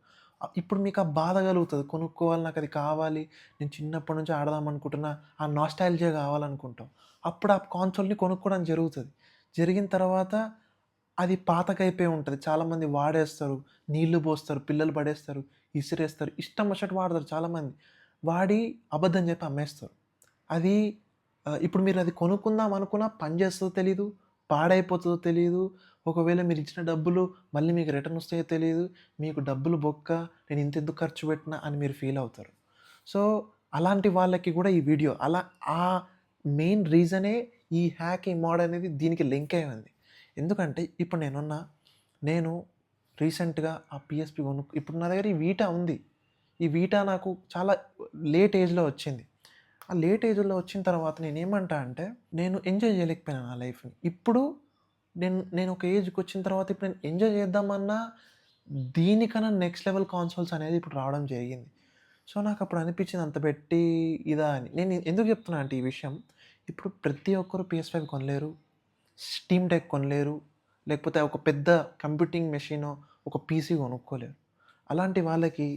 ఇప్పుడు మీకు ఆ బాధ కలుగుతది. కొనుక్కోవాలి, నాకది కావాలి. నేను చిన్నప్పటి నుంచి ఆడదాం అనుకుంటున్నా. ఆ నాస్టాల్జియా కావాలనుకుంటాం. అప్పుడు ఆ కన్సోల్‌ని కొనుక్కోవడం జరుగుతది. జరిగిన తర్వాత అది పాతకైపోయి ఉంటది. చాలామంది వాడేస్తారు. నీళ్లు పోస్తారు, పిల్లలు పడేస్తారు, ఇసిరేస్తారు. ఇష్టం వచ్చినట్టు వాడతారు చాలామంది. వాడి అబద్ధం చెప్పి అమ్మేస్తారు. అది ఇప్పుడు మీరది కొనుక్కుందాం అనుకున్నా పని చేస్తదో తెలీదు, పాడైపోతదో తెలీదు. ఒకవేళ మీరిచ్చిన డబ్బులు మళ్ళీ మీకు రిటర్న్ వస్తాయో తెలీదు. మీకు డబ్బులు బొక్క, నేను ఇంతెందుకు ఖర్చు పెట్టినా అని మీరు ఫీల్ అవుతారు. సో, అలాంటి వాళ్ళకి గూడా ఈ వీడియో ఆ మెయిన్ రీజనే ఈ హ్యాక్, ఈ మోడ్ అనేది దీనికి లింక్ అయ్యి ఉంది. ఎందుకంటే ఇప్పుడు నేను రీసెంట్‌గా ఆ పీఎస్‌పీ ఇప్పుడు నా దగ్గర ఈ వీటా ఉంది. ఈ వీటా నాకు చాలా లేట్ ఏజ్‌లో వచ్చింది. ఆ లేట్ ఏజ్‌లో వచ్చిన తర్వాత నేనేమంటా అంటే, నేను ఎంజాయ్ చేయలేకపోయాను నా లైఫ్‌ని. ఇప్పుడు నేను ఒక ఏజ్‌కొచ్చిన తర్వాత ఇప్పుడు నేను ఎంజాయ్ చేద్దామన్నా, దీనికన్నా నెక్స్ట్ లెవెల్ కన్సోల్స్ అనేది ఇప్పుడు రావడం జరిగింది. సో, నాకప్పుడు అనిపించింది అంత పెట్టి ఇదా అని. నేను ఎందుకు చెప్తున్నా అంటే ఈ విషయం, ఇప్పుడు ప్రతి ఒక్కరు PS5 కొనలేరు. Steam deck కొనలేరు. లేకపోతే ఒక పెద్ద కంప్యూటింగ్ మెషినో, ఒక పీసీ కొనుక్కోలేరు. అలాంటి వాళ్ళకి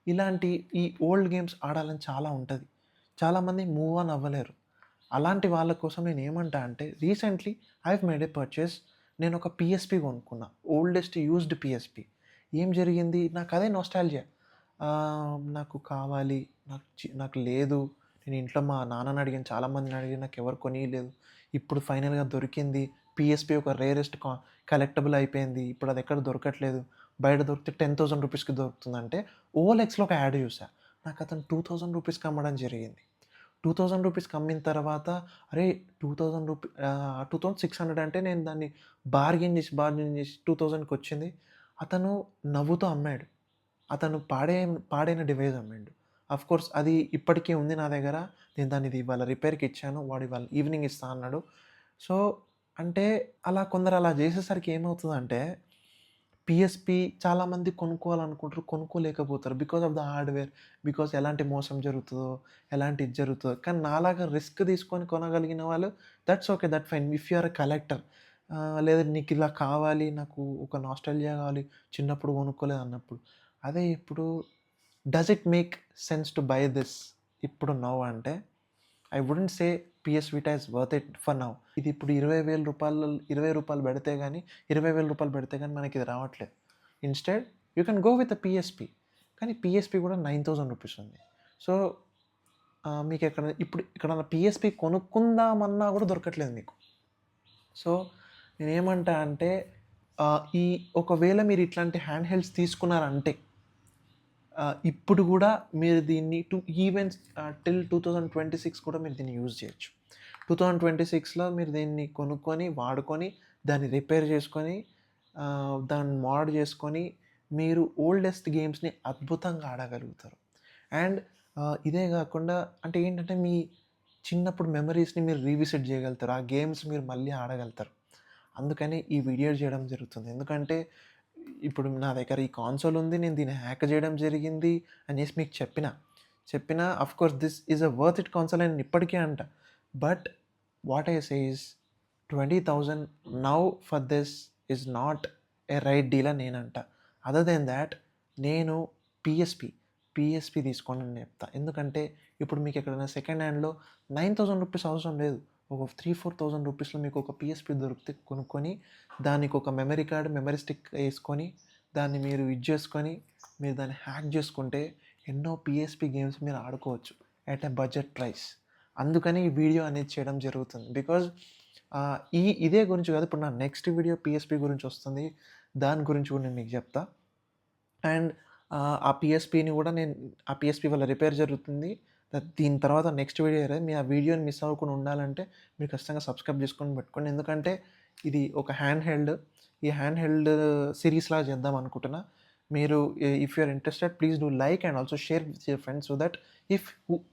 ఇలాంటి ఈ ఓల్డ్ గేమ్స్ ఆడాలని చాలా ఉంటది. చాలామంది మూవ్ ఆన్ అవ్వలేరు. అలాంటి వాళ్ళ కోసం నేనేమంటా అంటే recently I have made a purchase. నేనొక పీఎస్‌పీ కొనుక్కున్నా. Oldest used PSP. ఏం జరిగింది? నాకదే నొస్టాల్జియా. నాకు కావాలి. నాకు లేదు. నేను ఇంట్లో మా నాన్నని అడిగాను, చాలామందిని అడిగాను. నాకెవరు కొనియలేదు. ఇప్పుడు ఫైనల్‌గా దొరికింది. పీఎస్‌పీ ఒక రేరెస్ట్ కలెక్టబుల్ అయిపోయింది. ఇప్పుడది ఎక్కడ దొరకట్లేదు. బయట దొరికితే రూ. 10,000కి దొరుకుతుందంటే ఓఎల్ఎక్స్‌లో ఒక యాడ్ చూసా. నాకతను రూ. 2,000కి అమ్మడం జరిగింది. రూ. 2,000కి అమ్మిన తర్వాత అరే! 2,600 అంటే నేను దాన్ని బార్గెయిన్ చేసి 2,000కి అతను నవ్వుతూ అమ్మాడు. అతను పాడైన డివైస్ అమ్మిండు. ఆఫ్‌కోర్స్ అది ఇప్పటికి ఉంది నా దగ్గర. నేను దాన్ని ఇవాళ రిపేర్‌కి ఇచ్చాను. వాడు ఇవాళ ఈవినింగ్ ఇస్తా అన్నాడు. సో, అంటే కొందరు అలా చేసేసరికి ఏమవుతదంటే, పీఎస్‌పీ చాలామంది కొనుక్కోవాలనుకుంటారు. కొనుక్కోలేకపోతారు. Because of the hardware. Because ఎలాంటి మోసం జరుగుతదో, ఎలాంటి ఇది జరుగుతదో. కానీ నాలాగా రిస్క్ తీసుకొని కొనగలిగిన వాళ్ళు that's okay. That fine. If you are a collector. లేదా నీకు ఇలా కావాలి, నాకు ఒక నాస్టాల్జియా కావాలి, చిన్నప్పుడు కొనుక్కోలేదు అన్నప్పుడు. అదే ఇప్పుడు does it make sense to buy this ఇప్పుడు నౌ అంటే I wouldn't say PS Vita is worth it for now. ఇది ఇప్పుడు రూ. 20 పెడితే గానీ, రూ. 20,000 పెడితే గానీ మనకిది రావట్లేదు. Instead you can go with a PSP. కానీ PSP కూడా ₹9,000 ఉంది. సో, మీకెక్కడ ఇప్పుడు ఎక్కడన్నా PSP కొనుక్కుందామన్నా కూడా దొరకట్లేదు మీకు. సో, నేనేమంటా అంటే ఈ ఒకవేళ మీరు ఇట్లాంటి హ్యాండ్ హెల్డ్స్ తీసుకున్నారంటే ఇప్పుడు గూడా మీరు దీన్ని ఈవెన్ టిల్ 2026 కూడా మీరు దీన్ని యూజ్ చేయొచ్చు. 2026లో మీరు దీన్ని కొనుక్కొని, వాడుకొని, దాన్ని రిపేర్ చేసుకొని, దాన్ని మోడ్ చేసుకొని, మీరు ఓల్డెస్ట్ గేమ్స్‌ని అద్భుతంగా ఆడగలుగుతారు. అండ్ ఇదే గాకుండా అంటే ఏంటంటే, మీ చిన్నప్పుడు మెమరీస్‌ని మీరు రీవిసిట్ చేయగలుగుతారు. ఆ గేమ్స్ మీరు మళ్ళీ ఆడగలుగుతారు. అందుకని ఈ వీడియో చేయడం జరుగుతుంది. ఎందుకంటే ఇప్పుడు నా దగ్గర ఈ కన్సోల్ ఉంది. నేను దీన్ని హ్యాక్ చేయడం జరిగింది అనేసి మీకు చెప్పినా of course this is a worth it console అని ఇప్పటికీ అంట. But what I say is 20,000 now for this is not a right deal అని నేనంట. అదర్ దెన్ థాట్ నేను పీఎస్‌పీ తీసుకోండి అని చెప్తా. ఎందుకంటే ఇప్పుడు మీకు ఎక్కడైనా సెకండ్ హ్యాండ్‌లో ₹9,000 అవసరం లేదు. ఒక 3,000-4,000 రూపీస్‌లో మీకు ఒక PSP దొరికితే కొనుక్కొని, దానికి ఒక మెమరీ కార్డ్, మెమరీ స్టిక్ యేసుకొని, దాన్ని మీరు చేసుకొని, మీరు దాన్ని హ్యాక్ చేసుకుంటే ఎన్నో PSP గేమ్స్ మీరు ఆడుకోవచ్చు ఎట్ ఎ బడ్జెట్ ప్రైస్. అందుకని ఈ వీడియో అనేది చేయడం జరుగుతుంది. బికాజ్ ఇదే గురించి కాదు, ఇప్పుడు నా నెక్స్ట్ వీడియో PSP గురించి వస్తుంది. దాని గురించి కూడా నేను మీకు చెప్తా. అండ్ ఆ PSPని కూడా ఆ PSP వల్ల రిపేర్ జరుగుతుంది. దీని తర్వాత నెక్స్ట్ వీడియో మీరు ఆ వీడియోని మిస్ అవ్వకుండా ఉండాలంటే మీరు ఖచ్చితంగా సబ్స్క్రైబ్ చేసుకొని పెట్టుకోండి. ఎందుకంటే ఇది ఒక హ్యాండ్ హెల్డ్. ఈ హ్యాండ్ హెల్డ్ సిరీస్‌లాగా చేద్దాం అనుకుంటున్నా. మీరు if you are interested please do like and also share with your friends so that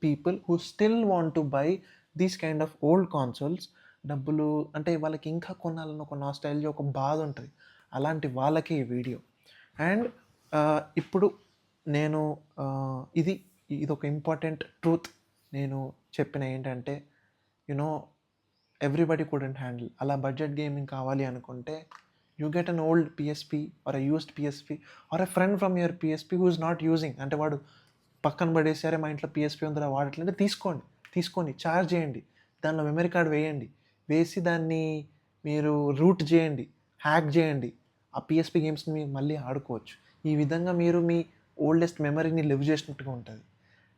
people who still want to buy these kind of old consoles డబ్బులు అంటే వాళ్ళకి ఇంకా కొనాలని ఒక నాస్టాల్జియా, ఒక బాధ ఉంటది. అలాంటి వాళ్ళకి ఈ వీడియో. అండ్ ఇప్పుడు నేను ఇదొక ఇంపార్టెంట్ ట్రూత్ నేను చెప్పిన ఏంటంటే, ఎవ్రీబడి కుడెంట్ హ్యాండిల్. అలా బడ్జెట్ గేమింగ్ కావాలి అనుకుంటే you get an old PSP or a used PSP or a friend from your PSP who is not using. అంటే వాడు పక్కన పడేసారే, మా ఇంట్లో PSP ఉందిరా వాడట్లంటే తీసుకొని చార్జ్ చేయండి. దానిలో మెమరీ కార్డ్ వేసి దాన్ని మీరు రూట్ చేయండి, హ్యాక్ చేయండి. ఆ PSP గేమ్స్‌ని మీరు మళ్ళీ ఆడుకోవచ్చు. ఈ విధంగా మీరు మీ ఓల్డెస్ట్ మెమరీని లివ్ చేసినట్టుగా ఉంటుంది.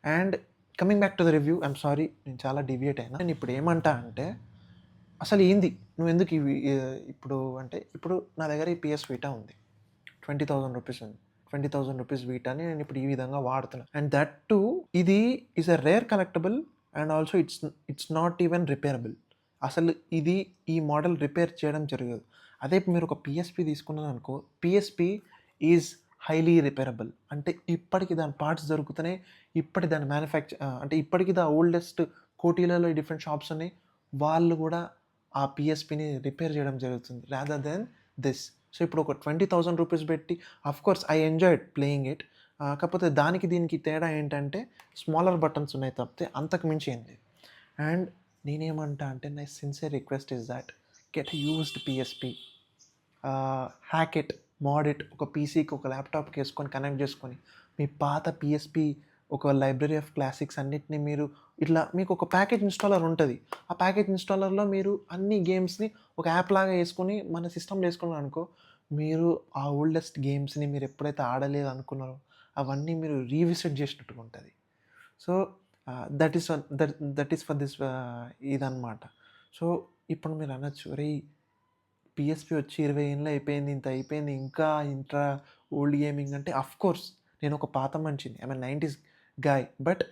And coming back to the review, I'm sorry నేను చాలా డీవియేట్ అయినా. నేను ఇప్పుడు ఏమంటా అంటే అసలు ఏంది నువ్వెందుకు ఇప్పుడు నా దగ్గర ఈ PS విటా ఉంది. ₹20,000 ఉంది. ₹20,000 విటాని నేను ఇప్పుడు ఈ విధంగా వాడుతున్నా. అండ్ దట్ టూ ఇది is a rare collectable and also it's not even repairable. అసలు ఈ మోడల్ రిపేర్ చేయడం జరగదు. అదే మీరు ఒక PSP తీసుకున్నారనుకో, PSP is highly repairable. అంటే ఇప్పటికి దాని పార్ట్స్ దొరుకుతున్నాయి. దాని అంటే ఇప్పటికి ఓల్డెస్ట్ కోటీలలో డిఫరెంట్ షాప్స్ ఉన్నాయి. వాళ్ళు కూడా ఆ PSPని రిపేర్ చేయడం జరుగుతుంది రాదర్ దెన్ దిస్. సో ఇప్పుడు ఒక ₹20,000 పెట్టి of course I enjoyed playing it. కాకపోతే దీనికి తేడా ఏంటంటే స్మాలర్ బటన్స్ ఉన్నాయి తప్పితే అంతకు మించి ఏం లేదు. అండ్ నేనేమంటా అంటే my sincere request is that get a used PSP, hack it, mode it. ఒక పీసీకి, ఒక ల్యాప్టాప్కి వేసుకొని కనెక్ట్ చేసుకొని మీ పాత PSP ఒక లైబ్రరీ ఆఫ్ క్లాసిక్స్ అన్నిటిని మీరు ఇట్లా మీకు ఒక ప్యాకేజ్ ఇన్‌స్టాలర్ ఉంటుంది. ఆ ప్యాకేజ్ ఇన్‌స్టాలర్‌లో మీరు అన్ని గేమ్స్‌ని ఒక యాప్ లాగా వేసుకొని మన సిస్టమ్‌లో వేసుకున్నారనుకో, మీరు ఆ ఓల్డెస్ట్ గేమ్స్‌ని మీరు ఎప్పుడైతే ఆడలేదు అనుకున్నారో అవన్నీ మీరు రీవిజిట్ చేసినట్టుగా ఉంటుంది. So that is for this ఇదనమాట. సో ఇప్పుడు మీరు అనొచ్చు, "అరేయ్! PSP వచ్చి 20 ఏండ్లు అయిపోయింది. ఇంత అయిపోయింది. ఇంకా ఇంట్రా ఓల్డ్ గేమింగ్" అంటే ఆఫ్‌కోర్స్ నేను ఒక పాత మనిషిని. I am 90s guy. But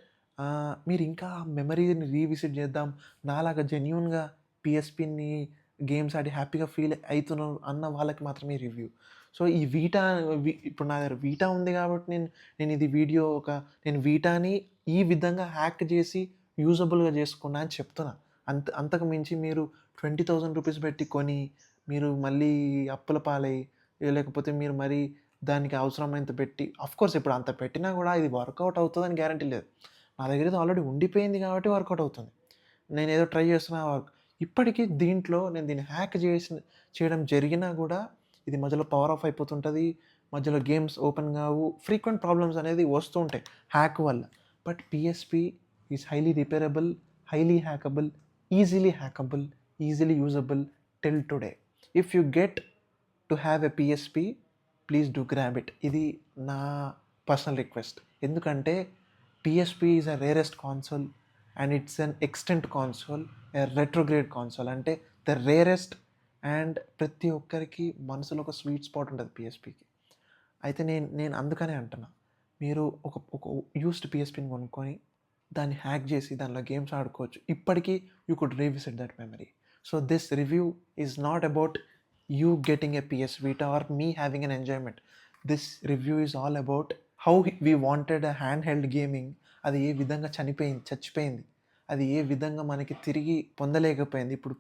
మీరు ఇంకా మెమరీని రీవిజిట్ చేద్దాం, నాలాగా జెన్యూన్‌గా PSPని గేమ్స్ ఆడి హ్యాపీగా ఫీల్ అయితున్నారు అన్న వాళ్ళకి మాత్రమే రివ్యూ. సో ఈ వీటా ఇప్పుడు నా దగ్గర వీటా ఉంది కాబట్టి నేను ఇది వీడియో నేను వీటాని ఈ విధంగా హ్యాక్ చేసి యూజబుల్‌గా చేసుకున్నా అని చెప్తున్నా. అంతకు మించి మీరు ₹20,000 పెట్టి కొని మీరు మళ్ళీ అప్పుల పాలై, లేకపోతే మీరు మరీ దానికి అవసరమైనంత పెట్టి ఆఫ్‌కోర్స్ ఇప్పుడు అంత పెట్టినా గూడా ఇది వర్కౌట్ అవుతదని గ్యారంటీ లేదు. నా దగ్గర ఇది ఆల్రెడీ ఉండిపోయింది కాబట్టి వర్కౌట్ అవుతుంది. నేనేదో ట్రై చేస్తున్నా ఇప్పటికీ దీంట్లో నేను దీన్ని చేయడం జరిగినా గూడా ఇది మధ్యలో పవర్ ఆఫ్ అయిపోతుంటది. మధ్యలో గేమ్స్ ఓపెన్ గావు. ఫ్రీక్వెంట్ ప్రాబ్లమ్స్ అనేది వస్తూ ఉంటాయి హ్యాక్ వల్ల. But PSP is highly repairable, highly hackable, easily usable till today. If you get to have a PSP please do grab it. ఇది నా పర్సనల్ రిక్వెస్ట్. ఎందుకంటే PSP is a rarest console and it's an extant console, a retrograde console. అంటే the rarest and ప్రతి ఒక్కరికి మనసులో ఒక sweet spot ఉంటది పీఎస్‌పీకి. అయితే నేను నేను అందుకనే అంటున్నా. మీరు ఒక యూజ్డ్ పీఎస్‌పీని కొనుక్కొని దాన్ని హ్యాక్ చేసి దానిలో గేమ్స్ ఆడుకోవచ్చు. ఇప్పటికీ you could revisit that memory. So this review is not about you getting a PS Vita or me having an enjoyment. This review is all about how we wanted a handheld gaming. అది ఏ విధంగా చచ్చిపోయింది. అది ఏ విధంగా మనకి తిరిగి పొందలేకపోయింది. ఇప్పుడు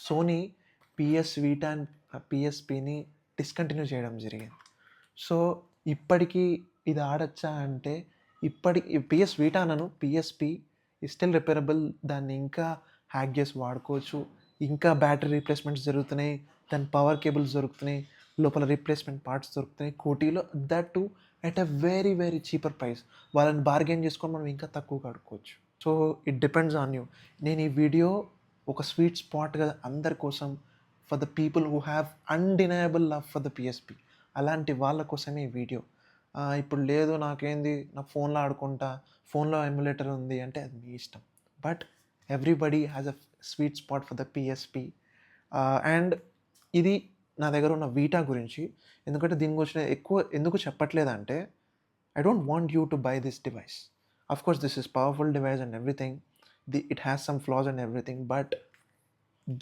Sony PS Vita and PSPని డిస్కంటిన్యూ చేయడం జరిగింది. సో ఇప్పటికీ ఇది ఆడొచ్చా అంటే PS Vita అనను, PSP ఈజ్ స్టిల్ రిపేరబుల్. దాన్ని ఇంకా హ్యాక్ చేసి వాడుకోవచ్చు. ఇంకా బ్యాటరీ రీప్లేస్మెంట్స్ జరుగుతున్నాయి, దాని పవర్ కేబుల్స్ దొరుకుతున్నాయి, లోపల రీప్లేస్మెంట్ పార్ట్స్ దొరుకుతున్నాయి కోటీలో. That too at a very very cheaper price. వాళ్ళని బార్గెన్ చేసుకొని మనం ఇంకా తక్కువగా ఆడుకోవచ్చు. So it depends on you. నేను ఈ వీడియో ఒక స్వీట్ స్పాట్గా అందరి కోసం, for the people who have undeniable love for the PSP, అలాంటి వాళ్ళ కోసమే ఈ వీడియో. ఇప్పుడు లేదు నాకేంది, నా ఫోన్లో ఆడుకుంటా, ఫోన్లో ఎమ్యులేటర్ ఉంది అంటే అది మీ ఇష్టం. But everybody has a sweet spot for the PSP. And ఇది నా దగ్గర ఉన్న వీటా గురించి. ఎందుకంటే దీని గురించి ఎక్కువ ఎందుకు చెప్పట్లేదంటే, I don't want you to buy this device. Of course this is powerful device and everything, it has some flaws and everything. But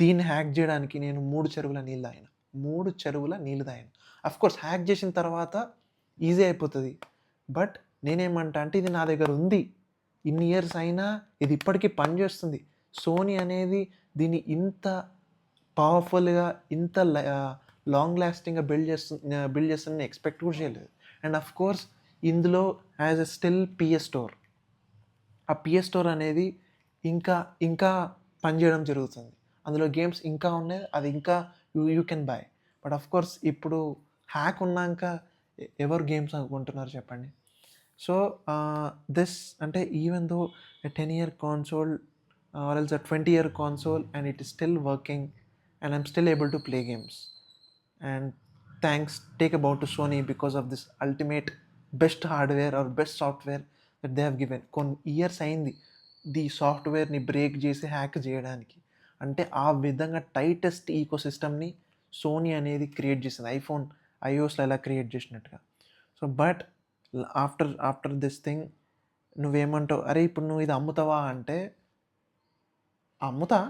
దీన్ని హ్యాక్ చేయడానికి నేను 3 చెరువుల నీళ్ళు తాగాను. అఫ్ కోర్స్ హ్యాక్ చేసిన తర్వాత ఈజీ అయిపోతుంది. బట్ నేనేమంటా అంటే, ఇది నా దగ్గర ఉంది, ఇన్ని ఇయర్స్ అయినా ఇది ఇప్పటికీ పనిచేస్తుంది. సోనీ అనేది దీన్ని ఇంత పవర్ఫుల్గా, ఇంత లాంగ్ లాస్టింగ్గా బిల్డ్ చేస్తుందని ఎక్స్పెక్ట్ కూడా చేయలేదు. అండ్ అఫ్ కోర్స్ ఇందులో as a still PS store, ఆ పిఎస్ స్టోర్ అనేది ఇంకా ఇంకా పనిచేయడం జరుగుతుంది. అందులో గేమ్స్ ఇంకా ఉన్నాయి, అది ఇంకా you can buy. But of course ఇప్పుడు హ్యాక్ ఉన్నాక ఎవరు గేమ్స్ అనుకుంటున్నారు చెప్పండి. సో దిస్ అంటే even though a 10-year console or else a 20-year console and it is still working and I'm still able to play games. And thanks take about to Sony because of this ultimate best hardware or best software that they have given. కొన్ని years అయింది the సాఫ్ట్వేర్ని break చేసి hack చేయడానికి. అంటే ఆ విధంగా టైటెస్ట్ ఈకోసిస్టమ్ని Sony అనేది create చేసింది, ఐఓఎస్లో ఎలా క్రియేట్ చేసినట్టుగా. So but after this thing నువ్వేమంటావు, అరే ఇప్పుడు నువ్వు ఇది అమ్ముతావా అంటే అమ్ముతా,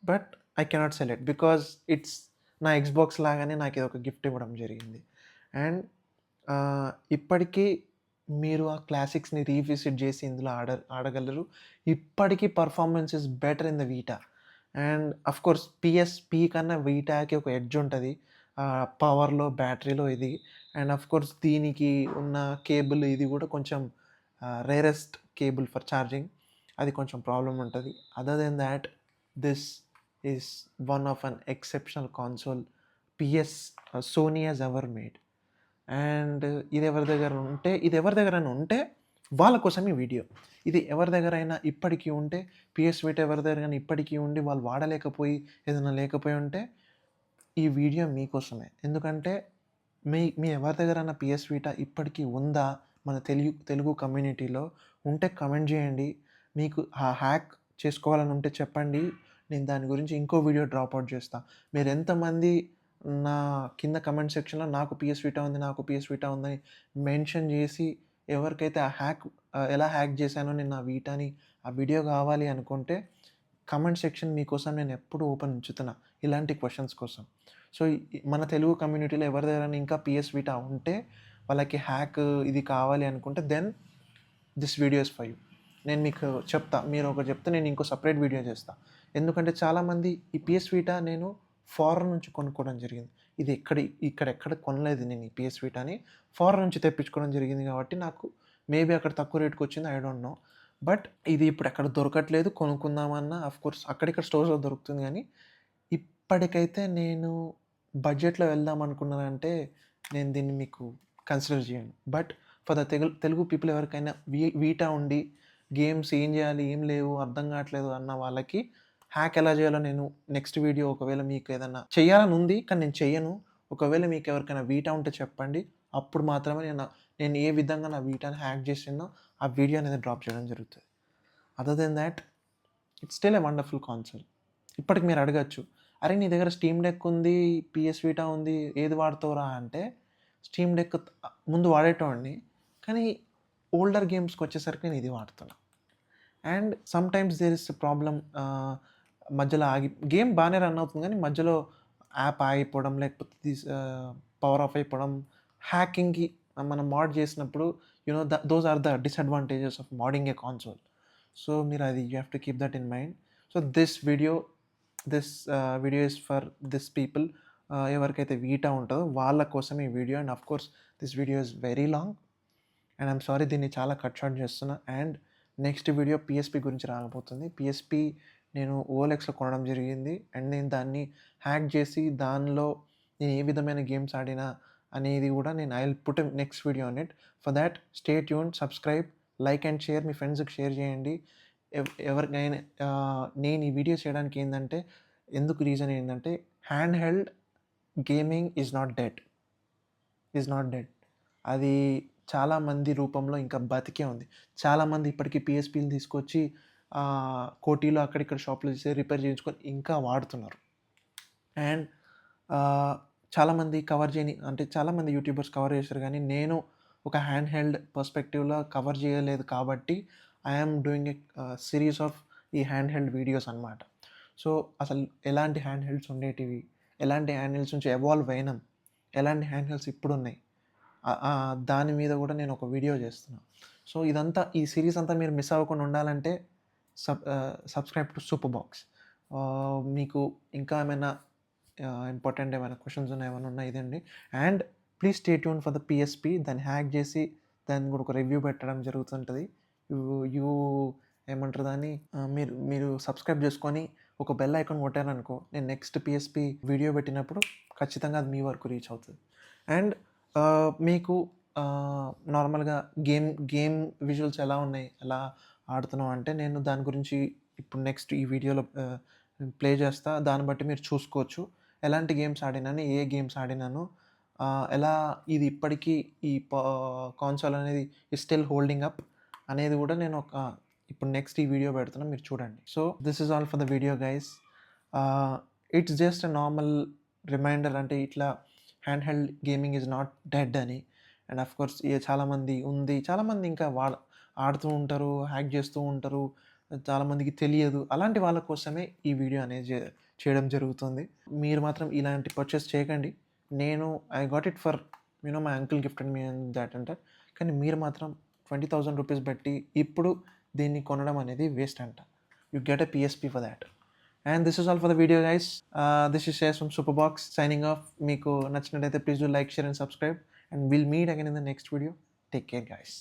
but I cannot sell it because it's నా ఎక్స్బాక్స్ లాగానే నాకు ఇది ఒక గిఫ్ట్ ఇవ్వడం జరిగింది. అండ్ ఇప్పటికీ మీరు ఆ క్లాసిక్స్ని రీవిజిట్ చేసి ఇందులో ఆడగలరు. ఇప్పటికీ performance is better in the Vita. And of course PSP కన్నా వీటాకి ఒక ఎడ్జ్ ఉంటుంది పవర్లో, బ్యాటరీలో ఇది. అండ్ అఫ్ కోర్స్ దీనికి ఉన్న కేబుల్ ఇది కూడా కొంచెం రేరెస్ట్ కేబుల్ ఫర్ ఛార్జింగ్, అది కొంచెం ప్రాబ్లం ఉంటుంది. Other than that this is one of an exceptional console Sony has ever made. And ఇది ఎవరి దగ్గరైనా ఉంటే వాళ్ళ కోసం ఈ వీడియో. ఇది ఎవరి దగ్గరైనా ఇప్పటికీ ఉంటే, పిఎస్ వీటా ఎవరి దగ్గరైనా ఇప్పటికీ ఉండి వాళ్ళు వాడలేకపోయి ఏదైనా లేకపోయి ఉంటే ఈ వీడియో మీకోసమే. ఎందుకంటే మీ ఎవరి దగ్గరైనా పిఎస్ వీటా ఇప్పటికీ ఉందా మన తెలుగు కమ్యూనిటీలో ఉంటే కమెంట్ చేయండి. మీకు ఆ హ్యాక్ చేసుకోవాలని ఉంటే చెప్పండి, నేను దాని గురించి ఇంకో వీడియో డ్రాప్ అవుట్ చేస్తాను. మీరు ఎంతమంది నా కింద కమెంట్ సెక్షన్లో నాకు పిఎస్ వీటా ఉందని మెన్షన్ చేసి, ఎవరికైతే ఆ హ్యాక్ ఎలా హ్యాక్ చేశానో నేను ఆ వీటాని ఆ వీడియో కావాలి అనుకుంటే కమెంట్ సెక్షన్ మీకోసం నేను ఎప్పుడు ఓపెన్ ఉంచుతున్నా ఇలాంటి క్వశ్చన్స్ కోసం. సో మన తెలుగు కమ్యూనిటీలో ఎవరి దగ్గర ఇంకా పిఎస్ వీటా ఉంటే వాళ్ళకి హ్యాక్ ఇది కావాలి అనుకుంటే then this video is for you. నేను మీకు చెప్తా, మీరు ఒకటి చెప్తే నేను ఇంకో సపరేట్ వీడియో చేస్తాను. ఎందుకంటే చాలామంది ఈ పిఎస్ వీటా నేను ఫారెన్ నుంచి కొనుక్కోవడం జరిగింది. ఇది ఎక్కడ కొనలేదు నేను ఈ పిఎస్ వీటాని, ఫారెన్ నుంచి తెప్పించుకోవడం జరిగింది. కాబట్టి నాకు మేబీ అక్కడ తక్కువ రేట్కి వచ్చింది, ఐ డోంట్ నో. బట్ ఇది ఇప్పుడు ఎక్కడ దొరకట్లేదు. కొనుక్కుందామన్నా ఆఫ్‌కోర్స్ అక్కడిక్కడ స్టోర్స్‌లో దొరుకుతుంది గానీ, ఇప్పటికైతే నేను బడ్జెట్‌లో వెళ్దాం అనుకున్నానంటే, నేను దీన్ని మీకు కన్సిడర్ చేయను. But for the Telugu people ఎవరికైనా వీటా ఉండి, గేమ్స్ ఏం చేయాలి, ఏం లేవు, అర్థం కావట్లేదు అన్న వాళ్ళకి హ్యాక్ ఎలా చేయాలో నేను నెక్స్ట్ వీడియో ఒకవేళ మీకు ఏదన్నా చేయాలని ఉంది, కానీ నేను చెయ్యను. ఒకవేళ మీకు ఎవరికైనా వీటా ఉంటే చెప్పండి. అప్పుడు మాత్రమే నేను ఏ విధంగా నా వీటాని హ్యాక్ చేసినో ఆ వీడియో అనేది డ్రాప్ చేయడం జరుగుతది. Other than that it's still a wonderful console. ఇప్పటికి మీరు అడగొచ్చు, "అరే! నీ దగ్గర స్టీమ్ డెక్ ఉంది, పీఎస్ వీటా ఉంది. ఏది వాడతావురా?" అంటే స్టీమ్ డెక్ ముందు వాడేటోడిని. కానీ ఓల్డర్ గేమ్స్‌కొచ్చేసరికి నేను ఇది వాడుతున్నా. And sometimes there is a problem. మధ్యలో గేమ్ బానే రన్ అవుతుంది గానీ, మధ్యలో యాప్ ఆగిపోవడం, లేకపోతే పవర్ ఆఫ్ అయిపోవడం, హ్యాకింగ్‌కి మనం మోడ్ చేసినప్పుడు those are the disadvantages of modding a console. So, మీరు అది you have to keep that in mind. So, this video is for this people. ఎవరికైతే వీటా ఉంటదో వాళ్ళ కోసం ఈ video. And of course this video is very long. And I'm sorry, దీన్ని చాలా cut short చేస్తున్నా. అండ్ నెక్స్ట్ వీడియో పీఎస్‌పీ గురించి రాబోతుంది. పీఎస్‌పీ నేను ఓఎల్ఎక్స్‌లో కొనడం జరిగింది. అండ్ నేను దాన్ని హ్యాక్ చేసి దానిలో నేను ఏ విధమైన గేమ్స్ ఆడినా అనేది కూడా నేను I will put a next video on it. For that stay tuned, subscribe, like and share. మీ ఫ్రెండ్స్‌కి షేర్ చేయండి. ఎవరికైనా నేను ఈ వీడియో చేయడానికి ఏందంటే, రీజన్ ఏందంటే, hand held gaming is not dead. అది చాలామంది రూపంలో ఇంకా బతికే ఉంది. చాలామంది ఇప్పటికీ పీఎస్‌పీలు తీసుకొచ్చి కోటిలో అక్కడిక్కడ షాప్‌లో రిపేర్ చేయించుకొని ఇంకా వాడుతున్నారు. అండ్ చాలామంది కవర్ చేయని, అంటే చాలామంది యూట్యూబర్స్ కవర్ చేశారు కానీ, నేను ఒక హ్యాండ్ హెల్డ్ పర్స్పెక్టివ్‌లో కవర్ చేయలేదు కాబట్టి, I am doing a series of ఈ హ్యాండ్ హెల్డ్ వీడియోస్ అనమాట. సో, అసలు ఎలాంటి హ్యాండ్ హెల్డ్స్ ఉండేటివి, ఎలాంటి హ్యాండ్ హెల్డ్స్ నుంచి ఎవాల్వ్ అయినాం, ఎలాంటి హ్యాండ్ హెల్డ్స్ ఇప్పుడున్నాయి, దాని మీద కూడా నేను ఒక వీడియో చేస్తున్నా. సో, ఈ సిరీస్ అంతా మీరు మిస్ అవ్వకుండా ఉండాలంటే సబ్స్క్రైబ్ టు సూపర్ బాక్స్. మీకు ఇంకా ఏమైనా ఇంపార్టెంట్ ఏమైనా క్వెషన్స్ ఏమైనా ఉన్నా ఇదండి. And please stay tune for the PSP. దాన్ని హ్యాక్ చేసి దాన్ని కూడా ఒక రివ్యూ పెట్టడం జరుగుతుంటది. యూ యూ ఏమంటారు దాన్ని, మీరు సబ్స్క్రైబ్ చేసుకొని ఒక బెల్ ఐకాన్ కొట్టారనుకో, నేను నెక్స్ట్ పీఎస్‌పీ వీడియో పెట్టినప్పుడు ఖచ్చితంగా అది మీ వరకు రీచ్ అవుతది. అండ్ మీకు నార్మల్‌గా గేమ్ విజువల్స్ ఎలా ఉన్నాయి, ఎలా ఆడుతున్నావు అంటే, నేను దాని గురించి ఇప్పుడు నెక్స్ట్ ఈ వీడియోలో ప్లే చేస్తా. దాన్ని బట్టి మీరు చూసుకోవచ్చు. ఎలాంటి గేమ్స్ ఆడినాను, ఏ గేమ్స్ ఆడినాను, ఎలా ఇది ఇప్పటికీ ఈ కన్సోల్ అనేది ఈజ్ స్టిల్ హోల్డింగ్ అప్ అనేది కూడా నేను ఇప్పుడు నెక్స్ట్ ఈ వీడియో పెడుతున్నా, మీరు చూడండి. So, this is all for the video guys. It's just a normal reminder, అంటే ఇట్లా hand held gaming is not dead అని. అండ్ ఆఫ్‌కోర్స్ చాలామంది ఇంకా ఆడుతూ ఉంటారు, హ్యాక్ చేస్తూ ఉంటారు. చాలామందికి తెలియదు. అలాంటి వాళ్ళ కోసమే ఈ వీడియో అనేది చేయడం జరుగుతుంది. మీరు మాత్రం ఇలాంటి పర్చేస్ చేయకండి. I got it for my uncle gifted me and thought అంట. కానీ మీరు మాత్రం 20,000 రూపీస్ పెట్టి ఇప్పుడు దీన్ని కొనడం అనేది వేస్ట్ అంట. You get a PSP for that. And this is all for the video guys. This is shares from Super Box signing off. మీకు నచ్చినట్లయితే please do like, share and subscribe. And we'll meet again in the next video. Take care, guys.